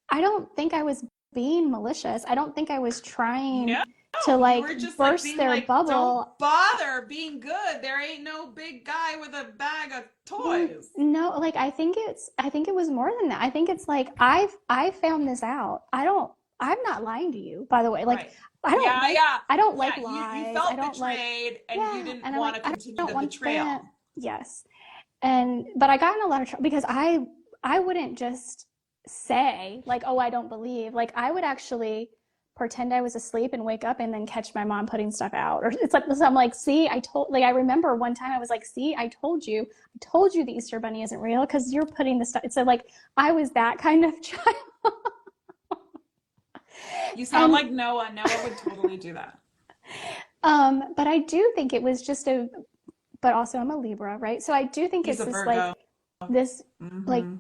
I don't think I was being malicious. I don't think I was trying No, to you like were just like burst being their like, don't bubble. bother being good. There ain't no big guy with a bag of Well, toys. no, like I think it was more than that. I think it's like I found this out. I'm not lying to you, by the way. Like Right. Yeah, yeah. I don't like Yeah, you lies. I felt don't like betrayed and you yeah, didn't and I'm want like to I continue don't the want that. betrayal. Yes. And but I got in a lot of trouble because I wouldn't just say like, "Oh, I don't believe." Like I would actually pretend I was asleep and wake up and then catch my mom putting stuff out. Or it's like so I'm like, "See, I told." Like I remember one time I was like, "See, I told you. I told you the Easter Bunny isn't real because you're putting the stuff." So like I was that kind of child. You sound And like Noah. Noah would totally do that. but I do think it was just a. But also I'm a Libra, right? So I do think He's it's a this like Virgo. this like Hmm.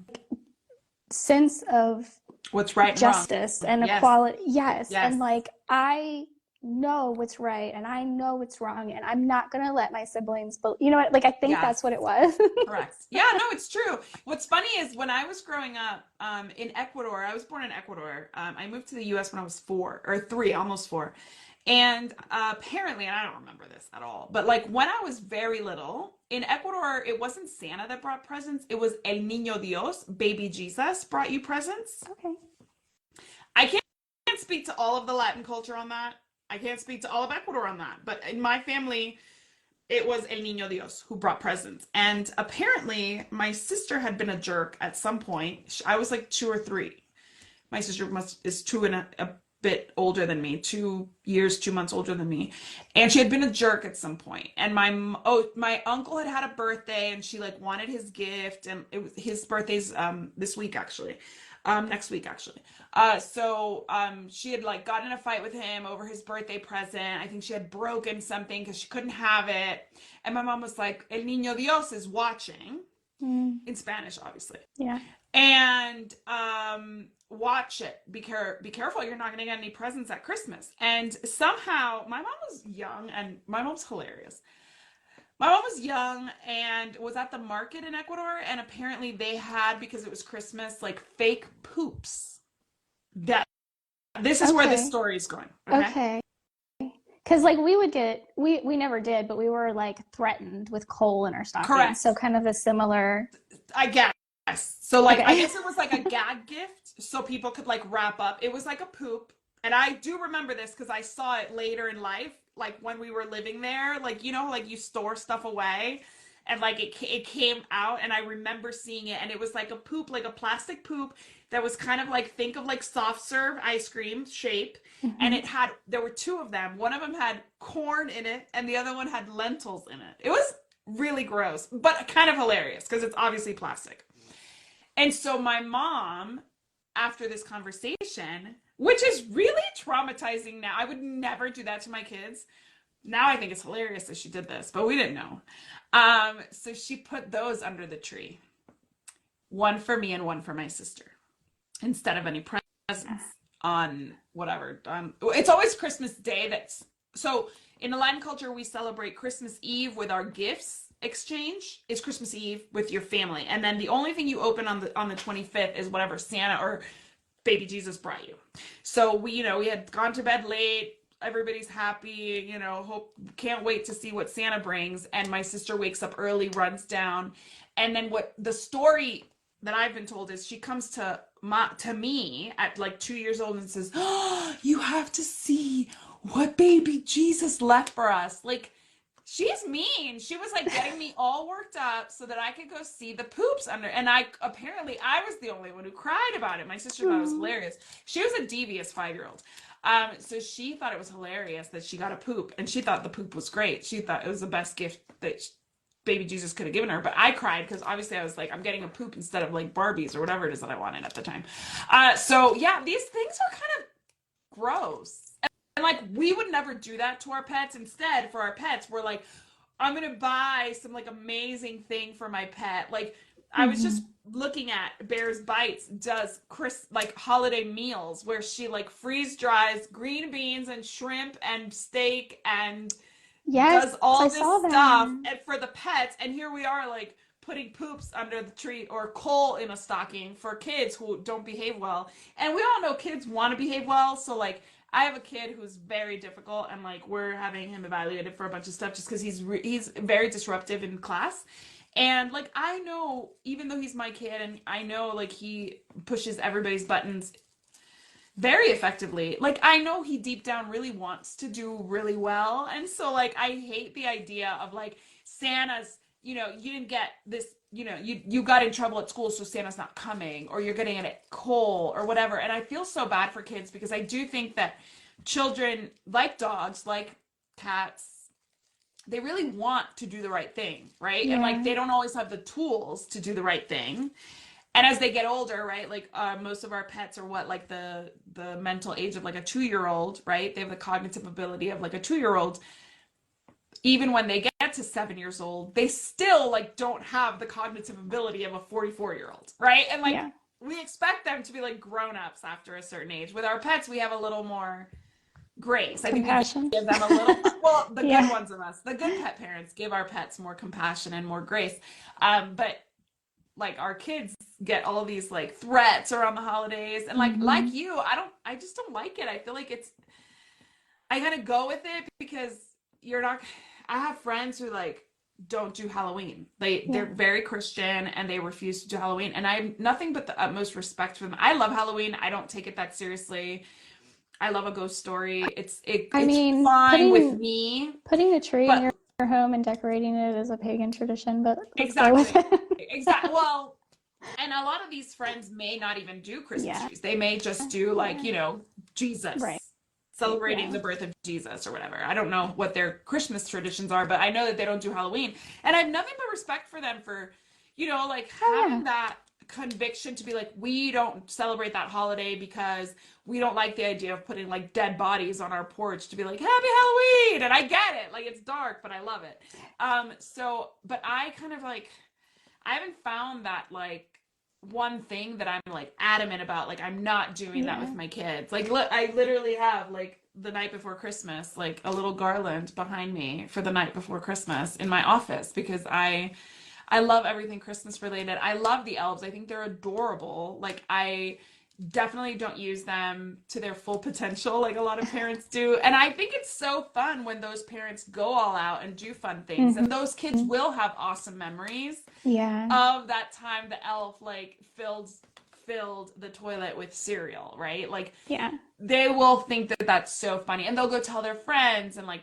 sense of What's right and wrong. justice and Yes. equality. Yes. Yes. And like, I know what's right and I know what's wrong. And I'm not going to let my siblings, but you know what? Like, I think Yes. that's what it was. Correct. Yeah, no, it's true. What's funny is when I was growing up in Ecuador, I was born in Ecuador. I moved to the US when I was 4 or 3, almost 4. And apparently, and I don't remember this at all, but like when I was very little in Ecuador, it wasn't Santa that brought presents. It was El Niño Dios, baby Jesus, brought you presents. Okay. I can't speak to all of the Latin culture on that. I can't speak to all of Ecuador on that. But in my family, it was El Niño Dios who brought presents. And apparently, my sister had been a jerk at some point. I was like 2 or 3. My sister is two and a bit older than me, 2 years, 2 months older than me, and she had been a jerk at some point. And my uncle had a birthday, and she like wanted his gift, and it was his birthday's this week actually, next week actually. She had like gotten in a fight with him over his birthday present. I think she had broken something because she couldn't have it, and my mom was like, "El Niño Dios is watching." Mm, In Spanish, obviously, yeah. and watch it. Be careful, you're not going to get any presents at Christmas. And somehow my mom was young, and my mom's hilarious. My mom was young and was at the market in Ecuador, and apparently they had, because it was Christmas, like fake poops. That This is where this Okay. story is going. Okay. Okay. Because like we would get, we never did, but we were like threatened with coal in our stockings. So Correct. kind of a similar, I guess. So like I okay. guess it was like a gag gift so people could like wrap up. It was like a poop. And I do remember this because I saw it later in life, like when we were living there, like like you store stuff away and like it came out, and I remember seeing it, and it was like a poop, like a plastic poop that was kind of like, think of like soft serve ice cream shape. And Hmm. there were two of them. One of them had corn in it and the other one had lentils in it. It was really gross, but kind of hilarious because it's obviously plastic. And so my mom, after this conversation, which is really traumatizing now, I would never do that to my kids. Now I think it's hilarious that she did this, but we didn't know. So she put those under the tree, one for me and one for my sister, instead of any presents on whatever. It's always Christmas Day. So in the Latin culture, we celebrate Christmas Eve with our gifts exchange. It's Christmas Eve with your family, and then the only thing you open on the 25th is whatever Santa or baby Jesus brought you. So we had gone to bed late. Everybody's happy, can't wait to see what Santa brings. And my sister wakes up early, runs down. And then what the story that I've been told is she comes to me at like 2 years old and says, "Oh, you have to see what baby Jesus left for us." Like, she's mean. She was like getting me all worked up so that I could go see the poops under. And I was the only one who cried about it. My sister thought it was hilarious. She was a devious 5-year-old. So she thought it was hilarious that she got a poop, and she thought the poop was great. She thought it was the best gift that baby Jesus could have given her. But I cried because obviously I was like, I'm getting a poop instead of like Barbies or whatever it is that I wanted at the time. So yeah, these things are kind of gross. And like, we would never do that to our pets. Instead, for our pets, we're like, I'm gonna buy some like amazing thing for my pet. Like, I was just looking at Bear's Bites does like holiday meals where she like freeze dries green beans and shrimp and steak and Yes, does all I this saw stuff that. and for the pets. And here we are like putting poops under the tree or coal in a stocking for kids who don't behave well. And we all know kids want to behave well. So like, I have a kid who's very difficult, and like we're having him evaluated for a bunch of stuff just because he's very disruptive in class. And like, I know, even though he's my kid, and I know like he pushes everybody's buttons very effectively, like I know he deep down really wants to do really well. And so like, I hate the idea of like Santa's, you didn't get this, you got in trouble at school, so Santa's not coming, or you're getting it at coal or whatever. And I feel so bad for kids because I do think that children, like dogs, like cats, they really want to do the right thing, right? And like, Yeah. they don't always have the tools to do the right thing. And as they get older, right, like most of our pets are what, like the mental age of like a 2-year-old, right? They have the cognitive ability of like a 2-year-old. Even when they get to 7 years old, they still like don't have the cognitive ability of a 44-year-old, right? And like, Yeah. we expect them to be like grown-ups after a certain age. With our pets, we have a little more grace. I think we Compassion. give them a little, well, the good Yeah. ones of us, the good pet parents give our pets more compassion and more grace. But like, our kids get all these like threats around the holidays, and like Hmm. you, I just don't like it. I feel like I gotta go with it because you're not, I have friends who like don't do Halloween. They're Yeah. very Christian and they refuse to do Halloween. And I have nothing but the utmost respect for them. I love Halloween. I don't take it that seriously. I love a ghost story. I It's mean, fine with me, putting the tree in but your home and decorating it is a pagan tradition, but let's go with exactly. it. Exactly. Well, and a lot of these friends may not even do Christmas Yeah. trees. They may just do like, Yeah. Right. Jesus, celebrating Yeah. the birth of Jesus or whatever. I don't know what their Christmas traditions are, but I know that they don't do Halloween. And I have nothing but respect for them for, like Oh yeah. having that conviction to be like, we don't celebrate that holiday because we don't like the idea of putting like dead bodies on our porch to be like, happy Halloween. And I get it. Like, it's dark, but I love it. But I kind of like, I haven't found that like one thing that I'm like adamant about. Like, I'm not doing that with Yeah. my kids. Like, look, I literally have like the night before Christmas, like a little garland behind me for the night before Christmas in my office because I love everything Christmas related. I love the elves. I think they're adorable. Like, I definitely don't use them to their full potential like a lot of parents do. And I think it's so fun when those parents go all out and do fun things. Hmm. And those kids will have awesome memories Yeah. of that time the elf like filled the toilet with cereal, right? Like, Yeah. they will think that that's so funny, and they'll go tell their friends. And like,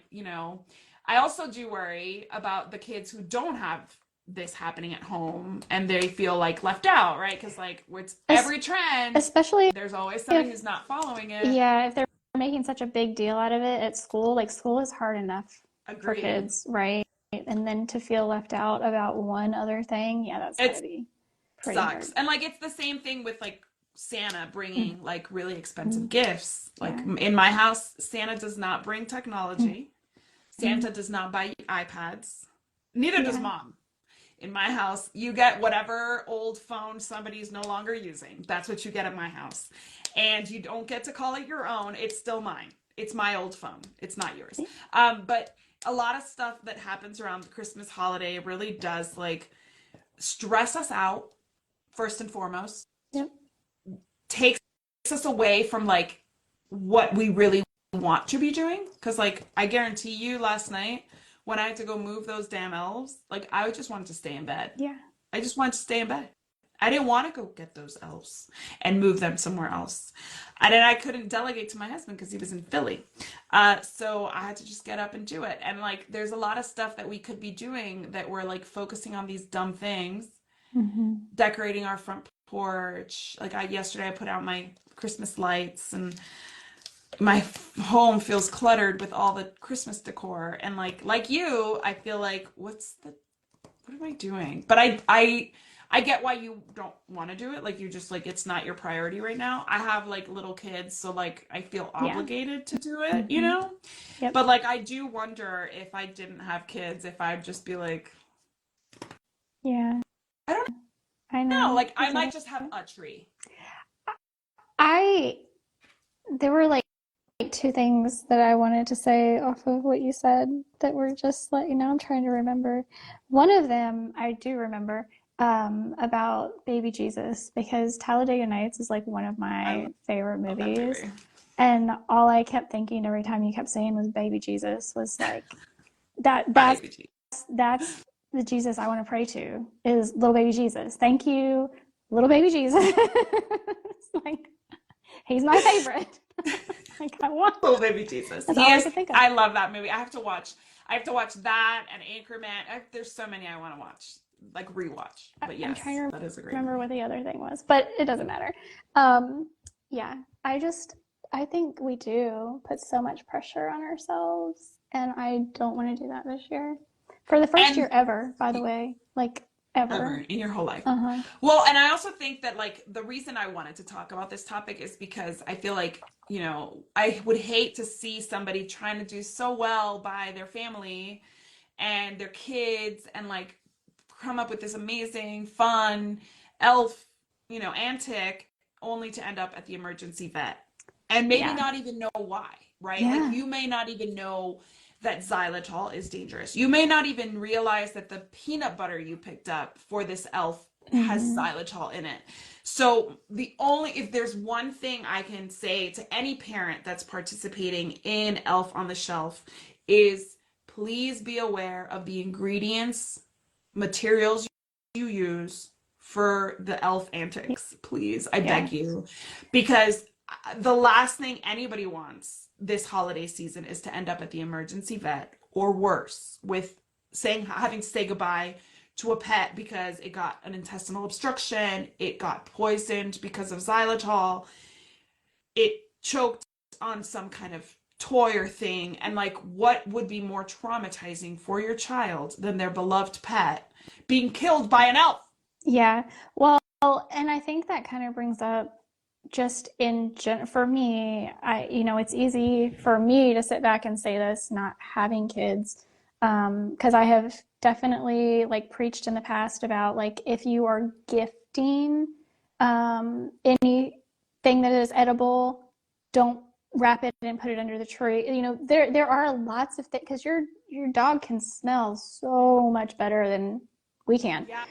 I also do worry about the kids who don't have this happening at home and they feel like left out, right? Because like with Es- every trend, Especially there's always somebody if, who's not following it. yeah, if they're making such a big deal out of it at school, like school is hard enough for Agreed. kids, right? And then to feel left out about one other thing, yeah, that's got to It be pretty sucks. hard. And like it's the same thing with like Santa bringing like really expensive Mhm. gifts. Like Yeah. in my house, Santa does not bring technology. Mhm. Santa does not buy iPads. Neither does Yeah. mom. In my house, you get whatever old phone somebody's no longer using. That's what you get at my house. And you don't get to call it your own. It's still mine. It's my old phone. It's not yours. But a lot of stuff that happens around the Christmas holiday really does like stress us out, first and foremost, Yep. takes us away from like what we really want to be doing. Because like I guarantee you last night when I had to go move those damn elves, like I just wanted to stay in bed. Yeah. I just wanted to stay in bed. I didn't want to go get those elves and move them somewhere else. And then I couldn't delegate to my husband because he was in Philly. So I had to just get up and do it. And like, there's a lot of stuff that we could be doing that we're like focusing on these dumb things, Hmm. decorating our front porch. Like yesterday I put out my Christmas lights and my home feels cluttered with all the Christmas decor. And like you, I feel like what am I doing? But I get why you don't want to do it. Like you just like it's not your priority right now. I have like little kids, so like I feel Yeah. obligated to do it, you Hmm. know? Yep. But like I do wonder if I didn't have kids, if I'd just be like, Yeah. I don't I know, know. like I I might get just have it. a tree. I there were like two things that I wanted to say off of what you said that were just like, I'm trying to remember. One of them I do remember about Baby Jesus because Talladega Nights is like one of I my favorite love that movies. movie. And all I kept thinking every time you kept saying was Baby Jesus was like that that's Bye, BG. that's the Jesus I want to pray to is little baby Jesus. Thank you, little baby Jesus. It's like he's my favorite. Like I want. Oh, baby Jesus. That's He all I is. could think of. I love that movie. I have to watch that and Anchorman. There's so many I want to watch, like rewatch. But I'm trying yes, to that is a great remember movie. what the other thing was, but it doesn't matter. Um, yeah, I think we do put so much pressure on ourselves, and I don't want to do that this year. For the first year And ever, by the way, like ever ever. in your whole life. Uh-huh. Well, and I also think that like the reason I wanted to talk about this topic is because I feel like, I would hate to see somebody trying to do so well by their family and their kids and like come up with this amazing, fun elf, antic only to end up at the emergency vet and maybe Yeah. not even know why, right? Like Yeah. you may not even know that xylitol is dangerous. You may not even realize that the peanut butter you picked up for this elf has Mm-hmm. xylitol in it. So if there's one thing I can say to any parent that's participating in Elf on the Shelf is please be aware of the ingredients, materials you use for the elf antics. Please, I Yeah. beg you. Because the last thing anybody wants this holiday season is to end up at the emergency vet or worse with having to say goodbye to a pet because it got an intestinal obstruction, it got poisoned because of xylitol, it choked on some kind of toy or thing. And like, what would be more traumatizing for your child than their beloved pet being killed by an elf? Yeah. Well, and I think that kind of brings up just for me, it's easy for me to sit back and say this, not having kids, because I have definitely like preached in the past about like if you are gifting anything that is edible, don't wrap it and put it under the tree. There are lots of things because your dog can smell so much better than we can. Yeah.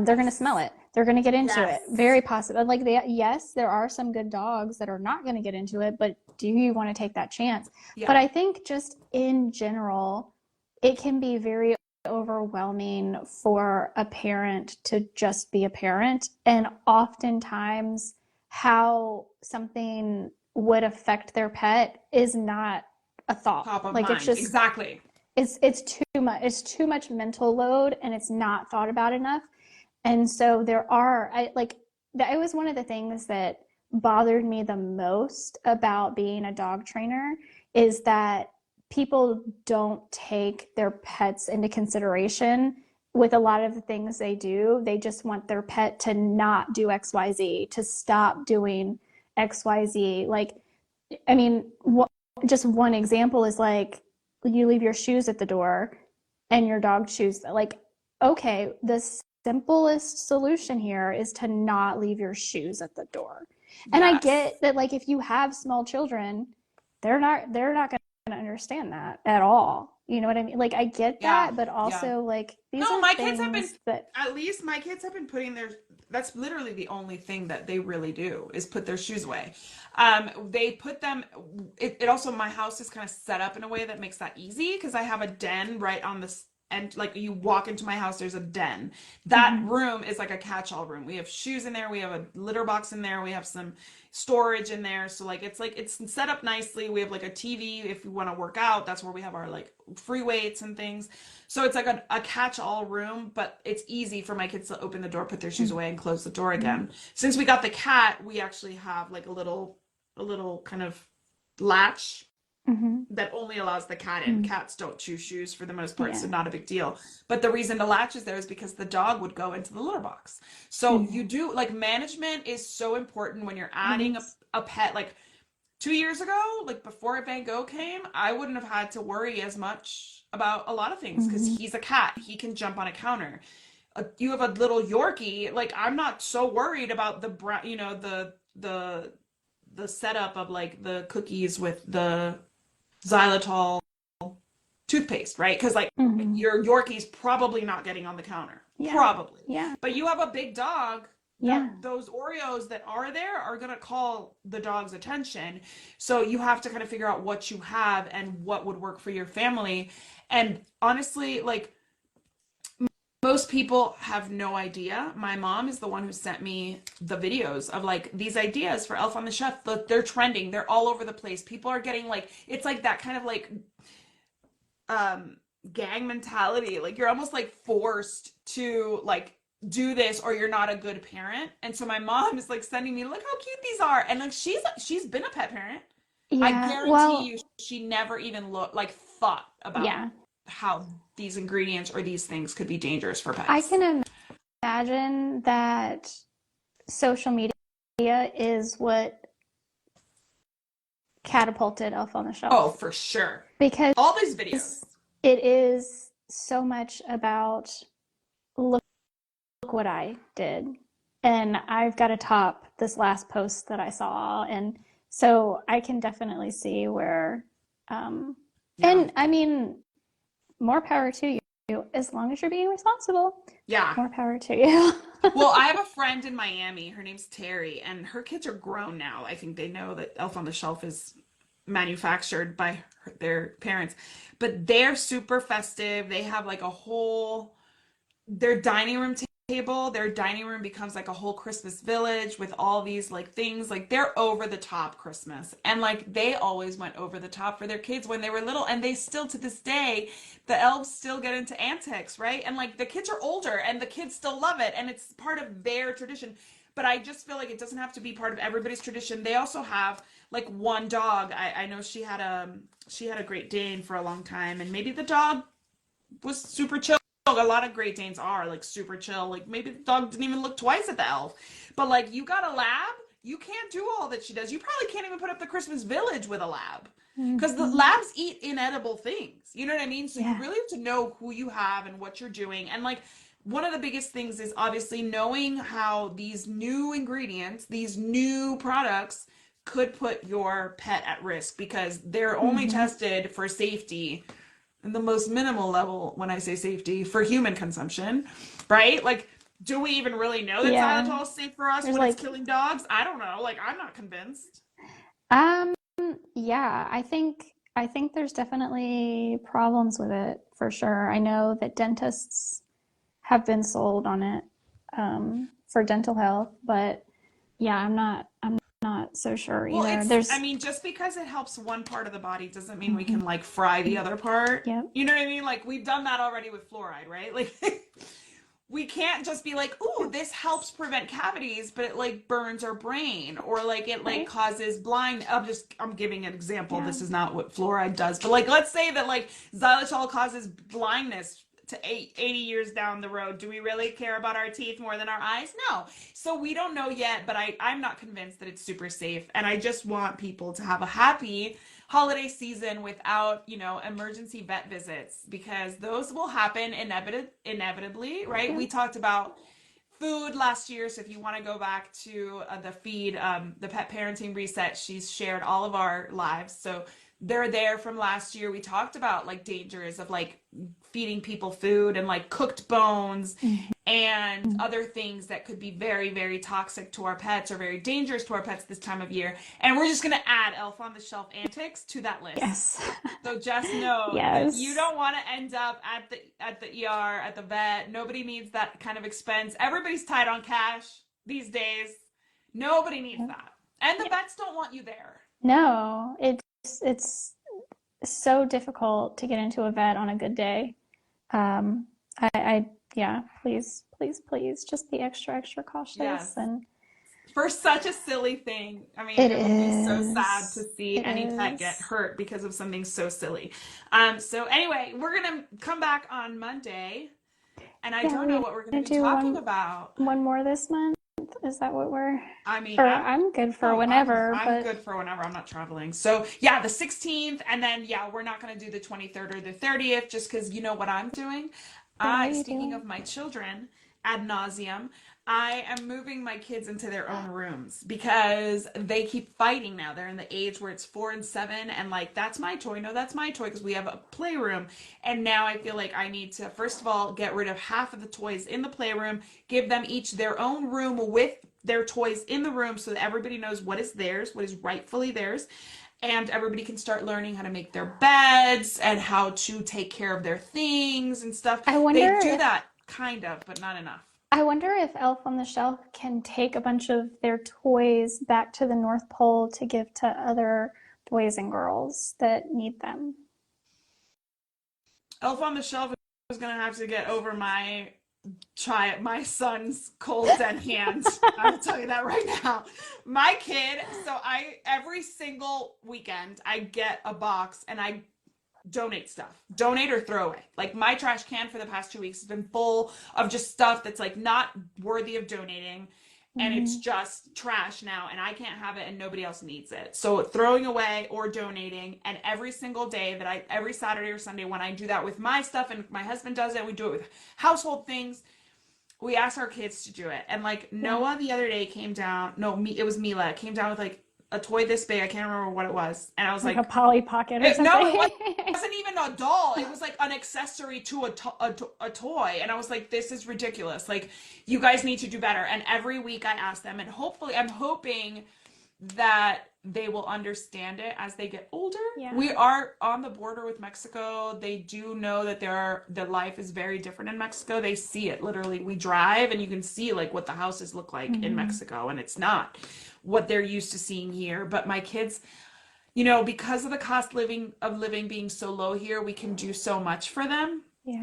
They're going to smell it. They're going to get into it. Yes. Very possible. Like yes, there are some good dogs that are not going to get into it, but do you want to take that chance? Yeah. But I think just in general, it can be very overwhelming for a parent to just be a parent. And oftentimes, how something would affect their pet is not a thought. Top of Like mind. Exactly. it's too much. It's too much mental load, and it's not thought about enough. And so there are, I like, that it was one of the things that bothered me the most about being a dog trainer is that people don't take their pets into consideration with a lot of the things they do. They just want their pet to not do XYZ, to stop doing XYZ. Like, I mean, just one example is like you leave your shoes at the door and your dog chews. Like, okay, the simplest solution here is to not leave your shoes at the door. And I Yes. get that, like, if you have small children, they're not going to understand that at all. You know what I mean? Like, I get Yeah. that, but Yeah. also like these No, are my kids have been, things that at least my kids have been putting their, that's literally the only thing that they really do is put their shoes away. They put them, it also, my house is kind of set up in a way that makes that easy because I have a den right on this, and like you walk into my house, there's a den. That mhm, room is like a catch-all room. We have shoes in there, we have a litter box in there, we have some storage in there. So like it's set up nicely. We have like a TV if we want to work out. That's where we have our like free weights and things. So it's like a catch-all room, but it's easy for my kids to open the door, put their shoes away, and close the door mhm, again. Since we got the cat, we actually have like a little kind of latch mhm, that only allows the cat in. mhm. Cats don't chew shoes for the most part, so Yeah. not a big deal. But the reason the latch is there is because the dog would go into the litter box. So Mhm. you do like management is so important when you're It adding is. a pet. Like 2 years ago, like before Van Gogh came, I wouldn't have had to worry as much about a lot of things because Mhm. he's a cat. He can jump on a counter. You have a little Yorkie. Like I'm not so worried about the brown, the setup of like the cookies with the xylitol toothpaste, right? Because like Mhm. your Yorkie's probably not getting on the counter, Yeah. probably. Yeah. But you have a big dog. Yeah. Those Oreos that are there are gonna call the dog's attention. So you have to kind of figure out what you have and what would work for your family. And honestly, like most people have no idea. My mom is the one who sent me the videos of like these ideas for Elf on the Shelf. They're trending. They're all over the place. People are getting like it's like that kind of like um gang mentality. Like you're almost like forced to like do this or you're not a good parent. And so my mom is like sending me, look how cute these are. And like she's been a pet parent. I Yeah. guarantee Well, you she never even looked like thought about yeah. how these ingredients or these things could be dangerous for I pets. can imagine that social media is what catapulted Elf on the Oh, Shelf for sure. because All these videos. it is so much about look what I did. And I've got to top this last post that I saw. And so I can definitely see where, um, Yeah. and I mean, more power to you as long as you're being responsible. Yeah. More power to you. Well, I have a friend in Miami. Her name's Terry, and her kids are grown now. I think they know that Elf on the Shelf is manufactured by their parents, but they're super festive. They have like a whole their dining room table, their dining room becomes like a whole Christmas village with all these like things. Like they're over the top Christmas. And like they always went over the top for their kids when they were little. And they still to this day, the elves still get into antics, right? And like the kids are older and the kids still love it. And it's part of their tradition. But I just feel like it doesn't have to be part of everybody's tradition. They also have like one dog. I know she had a Great Dane for a long time, and maybe the dog was super chill. A lot of Great Danes are like super chill. Like maybe the dog didn't even look twice at the elf. But like you got a lab, you can't do all that she does. You probably can't even put up the Christmas village with a lab. Because the Mhm. labs eat inedible things. You know what I mean? So you Yeah. really have to know who you have and what you're doing. And like one of the biggest things is obviously knowing how these new ingredients, these new products could put your pet at risk because they're only Hmm. tested for safety and the most minimal level when I say safety for human consumption, right? Like, do we even really know that Yeah. xylitol is safe for us There's when it's like, killing dogs? I don't know. Like, I'm not convinced. um, yeah, I think there's definitely problems with it for sure. I know that dentists have been sold on it for dental health, but yeah, I'm not not so sure Well, either. I There's, mean, just because it helps one part of the body doesn't mean we can like fry the other part. yep, You know what I mean? Like we've done that already with fluoride, right? Like we can't just be like, "Ooh, this helps prevent cavities," but it like burns our brain or like it like right, causes blind. I'm giving an example. yeah, This is not what fluoride does, but like let's say that like xylitol causes blindness to 80 years down the road. Do we really care about our teeth more than our eyes? No. So we don't know yet, but I'm not convinced that it's super safe. And I just want people to have a happy holiday season without, emergency vet visits because those will happen inevitably, right? yeah. We talked about food last year. So if you want to go back to the feed, the pet parenting reset, she's shared all of our lives. So they're there from last year. We talked about like dangers of like feeding people food and like cooked bones and Mhm. other things that could be very, very toxic to our pets or very dangerous to our pets this time of year. And we're just going to add Elf on the Shelf antics to that list. Yes. So just know that you Yes. don't want to end up at the ER, at the vet. Nobody needs that kind of expense. Everybody's tight on cash these days. Nobody needs Yep. that. And the Yeah. vets don't want you there. No, it's so difficult to get into a vet on a good day. Yeah, please, please, please, just be extra, extra cautious. Yes. And For such a silly thing. I mean, it it would be so sad to is, see it any pet get is. hurt because of something so silly. So anyway, we're gonna come back on Monday, and I Yeah, don't are know we what we're gonna gonna be do talking about. one more this month? Is that what we're, I mean, or I'm good for no, I'm whenever, I'm but good for whenever. I'm not traveling. So yeah, the 16th, and then yeah, we're not gonna do the 23rd or the 30th, just because you know what I'm doing. what are you Speaking doing? of my children, ad nauseum, I am moving my kids into their own rooms because they keep fighting now. They're in the age where it's 4 and 7, and like that's my toy. No, that's my toy because we have a playroom. And now I feel like I need to first of all get rid of half of the toys in the playroom, give them each their own room with their toys in the room so that everybody knows what is theirs, what is rightfully theirs, and everybody can start learning how to make their beds and how to take care of their things and stuff. I wonder They do if that kind of, but not enough. I wonder if Elf on the Shelf can take a bunch of their toys back to the North Pole to give to other boys and girls that need them. Elf on the Shelf is gonna have to get over my son's cold dead hand. I will tell you that right now. My kid, so I every single weekend I get a box and I donate stuff. Donate or throw away. Like my trash can for the past 2 weeks has been full of just stuff that's like not worthy of donating. And it's Hmm. just trash now, and I can't have it, and nobody else needs it. So throwing away or donating, and every single day every Saturday or Sunday when I do that with my stuff, and my husband does it, we do it with household things. We ask our kids to do it, and like Yeah, Noah the other day came down. No, it was Mila came down with like a toy this big. I can't remember what it was, and I was like a like, Polly Pocket or no, something. it wasn't even a doll. It was like an accessory to a toy. And I was like, this is ridiculous. Like, you guys need to do better. And every week I ask them, and hopefully, I'm hoping that they will understand it as they get older. Yeah. We are on the border with Mexico. They do know that the life is very different in Mexico. They see it literally. We drive and you can see like what the houses look like in Hmm. Mexico, and it's not what they're used to seeing here. But my kids, because of the cost of living being so low here, we can do so much for them. Yeah.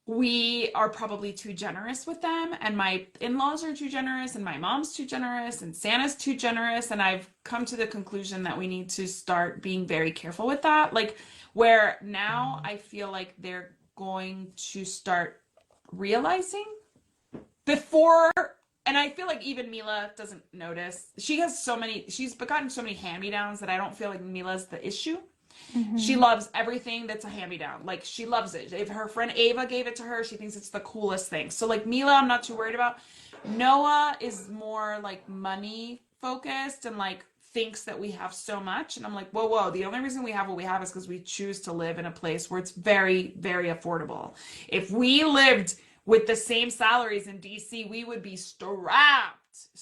We are probably too generous with them, and my in-laws are too generous, and my mom's too generous, and Santa's too generous, and I've come to the conclusion that we need to start being very careful with that. Like where now I feel like they're going to start realizing before, and I feel like even Mila doesn't notice. She's gotten so many hand-me-downs that I don't feel like Mila's the issue. She Hmm. loves everything that's a hand-me-down. Like she loves it. If her friend Ava gave it to her, she thinks it's the coolest thing. So like Mila, I'm not too worried about. Noah is more like money focused and like thinks that we have so much. And I'm like, whoa, whoa. The only reason we have what we have is because we choose to live in a place where it's very, very affordable. If we lived with the same salaries in DC, we would be strapped.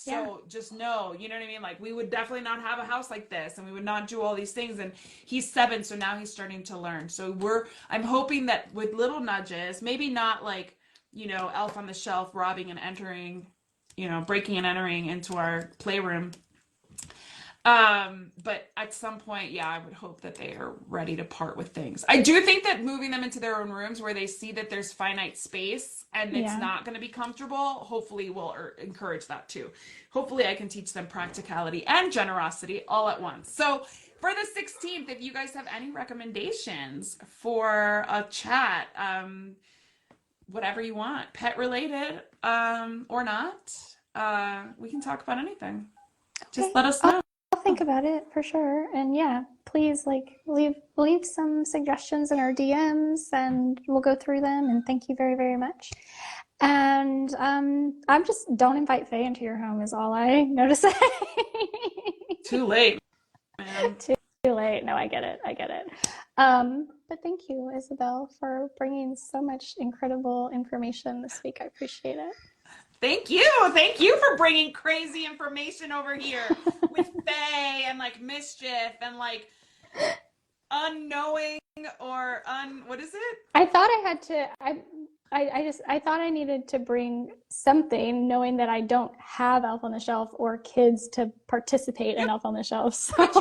Yeah. So just know, you know what I mean? Like we would definitely not have a house like this, and we would not do all these things. And he's 7, so now he's starting to learn. So I'm hoping that with little nudges, maybe not like, Elf on the Shelf robbing and entering, breaking and entering into our playroom, But at some point, yeah, I would hope that they are ready to part with things. I do think that moving them into their own rooms where they see that there's finite space and it's Yeah. not going to be comfortable, hopefully will encourage that too. Hopefully I can teach them practicality and generosity all at once. So for the 16th, if you guys have any recommendations for a chat, whatever you want, pet related, or not, we can talk about anything. Just Okay. let us I'll, know. I'll think about it for sure. And yeah, please like leave some suggestions in our DMs and we'll go through them. And thank you very, very much. And I'm just don't invite Faye into your home is all I know to say. Too late, man. Too late. No, I get it. I get it. But thank you, Isabel, for bringing so much incredible information this week. I appreciate it. Thank you. Thank you for bringing crazy information over here with Faye and like mischief and like unknowing or what is it? I thought I had to. I thought I needed to bring something, knowing that I don't have Elf on the Shelf or kids to participate in Elf on the Shelf. So. But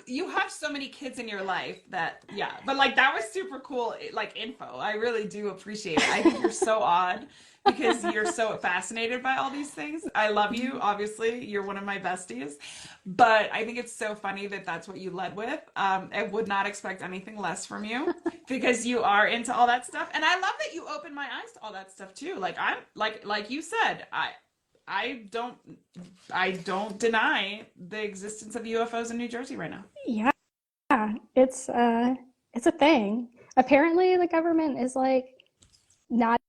you have so many kids in your life that yeah. But like that was super cool, like info. I really do appreciate it. I think you're so odd because you're so fascinated by all these things. I love you. Obviously, you're one of my besties. But I think it's so funny that that's what you led with. I would not expect anything less from you because you are into all that stuff. And I love that you opened my eyes to all that stuff too. Like I'm like you said, I don't deny the existence of UFOs in New Jersey right now. Yeah, it's a thing. Apparently, the government is like not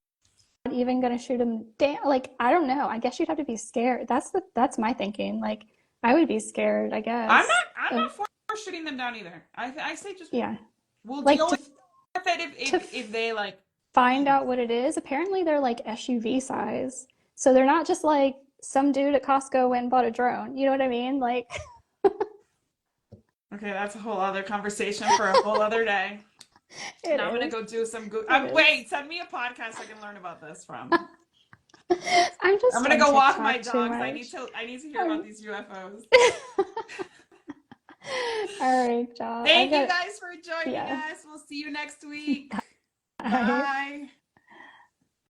even going to shoot them down. Like I don't know. I guess you'd have to be scared. That's my thinking. Like I would be scared. I guess. I'm not for shooting them down either. I say just Yeah. we'll Like deal with it if they like find out what it is. Apparently, they're like SUV size, so they're not just like some dude at Costco went and bought a drone. You know what I mean? Like. Okay, that's a whole other conversation for a whole other day. Now I'm gonna go do some good. Wait, send me a podcast I can learn about this from. I'm gonna go walk my dogs. I need to hear about these UFOs. All right, y'all. Thank you guys for joining us. We'll see you next week. Bye.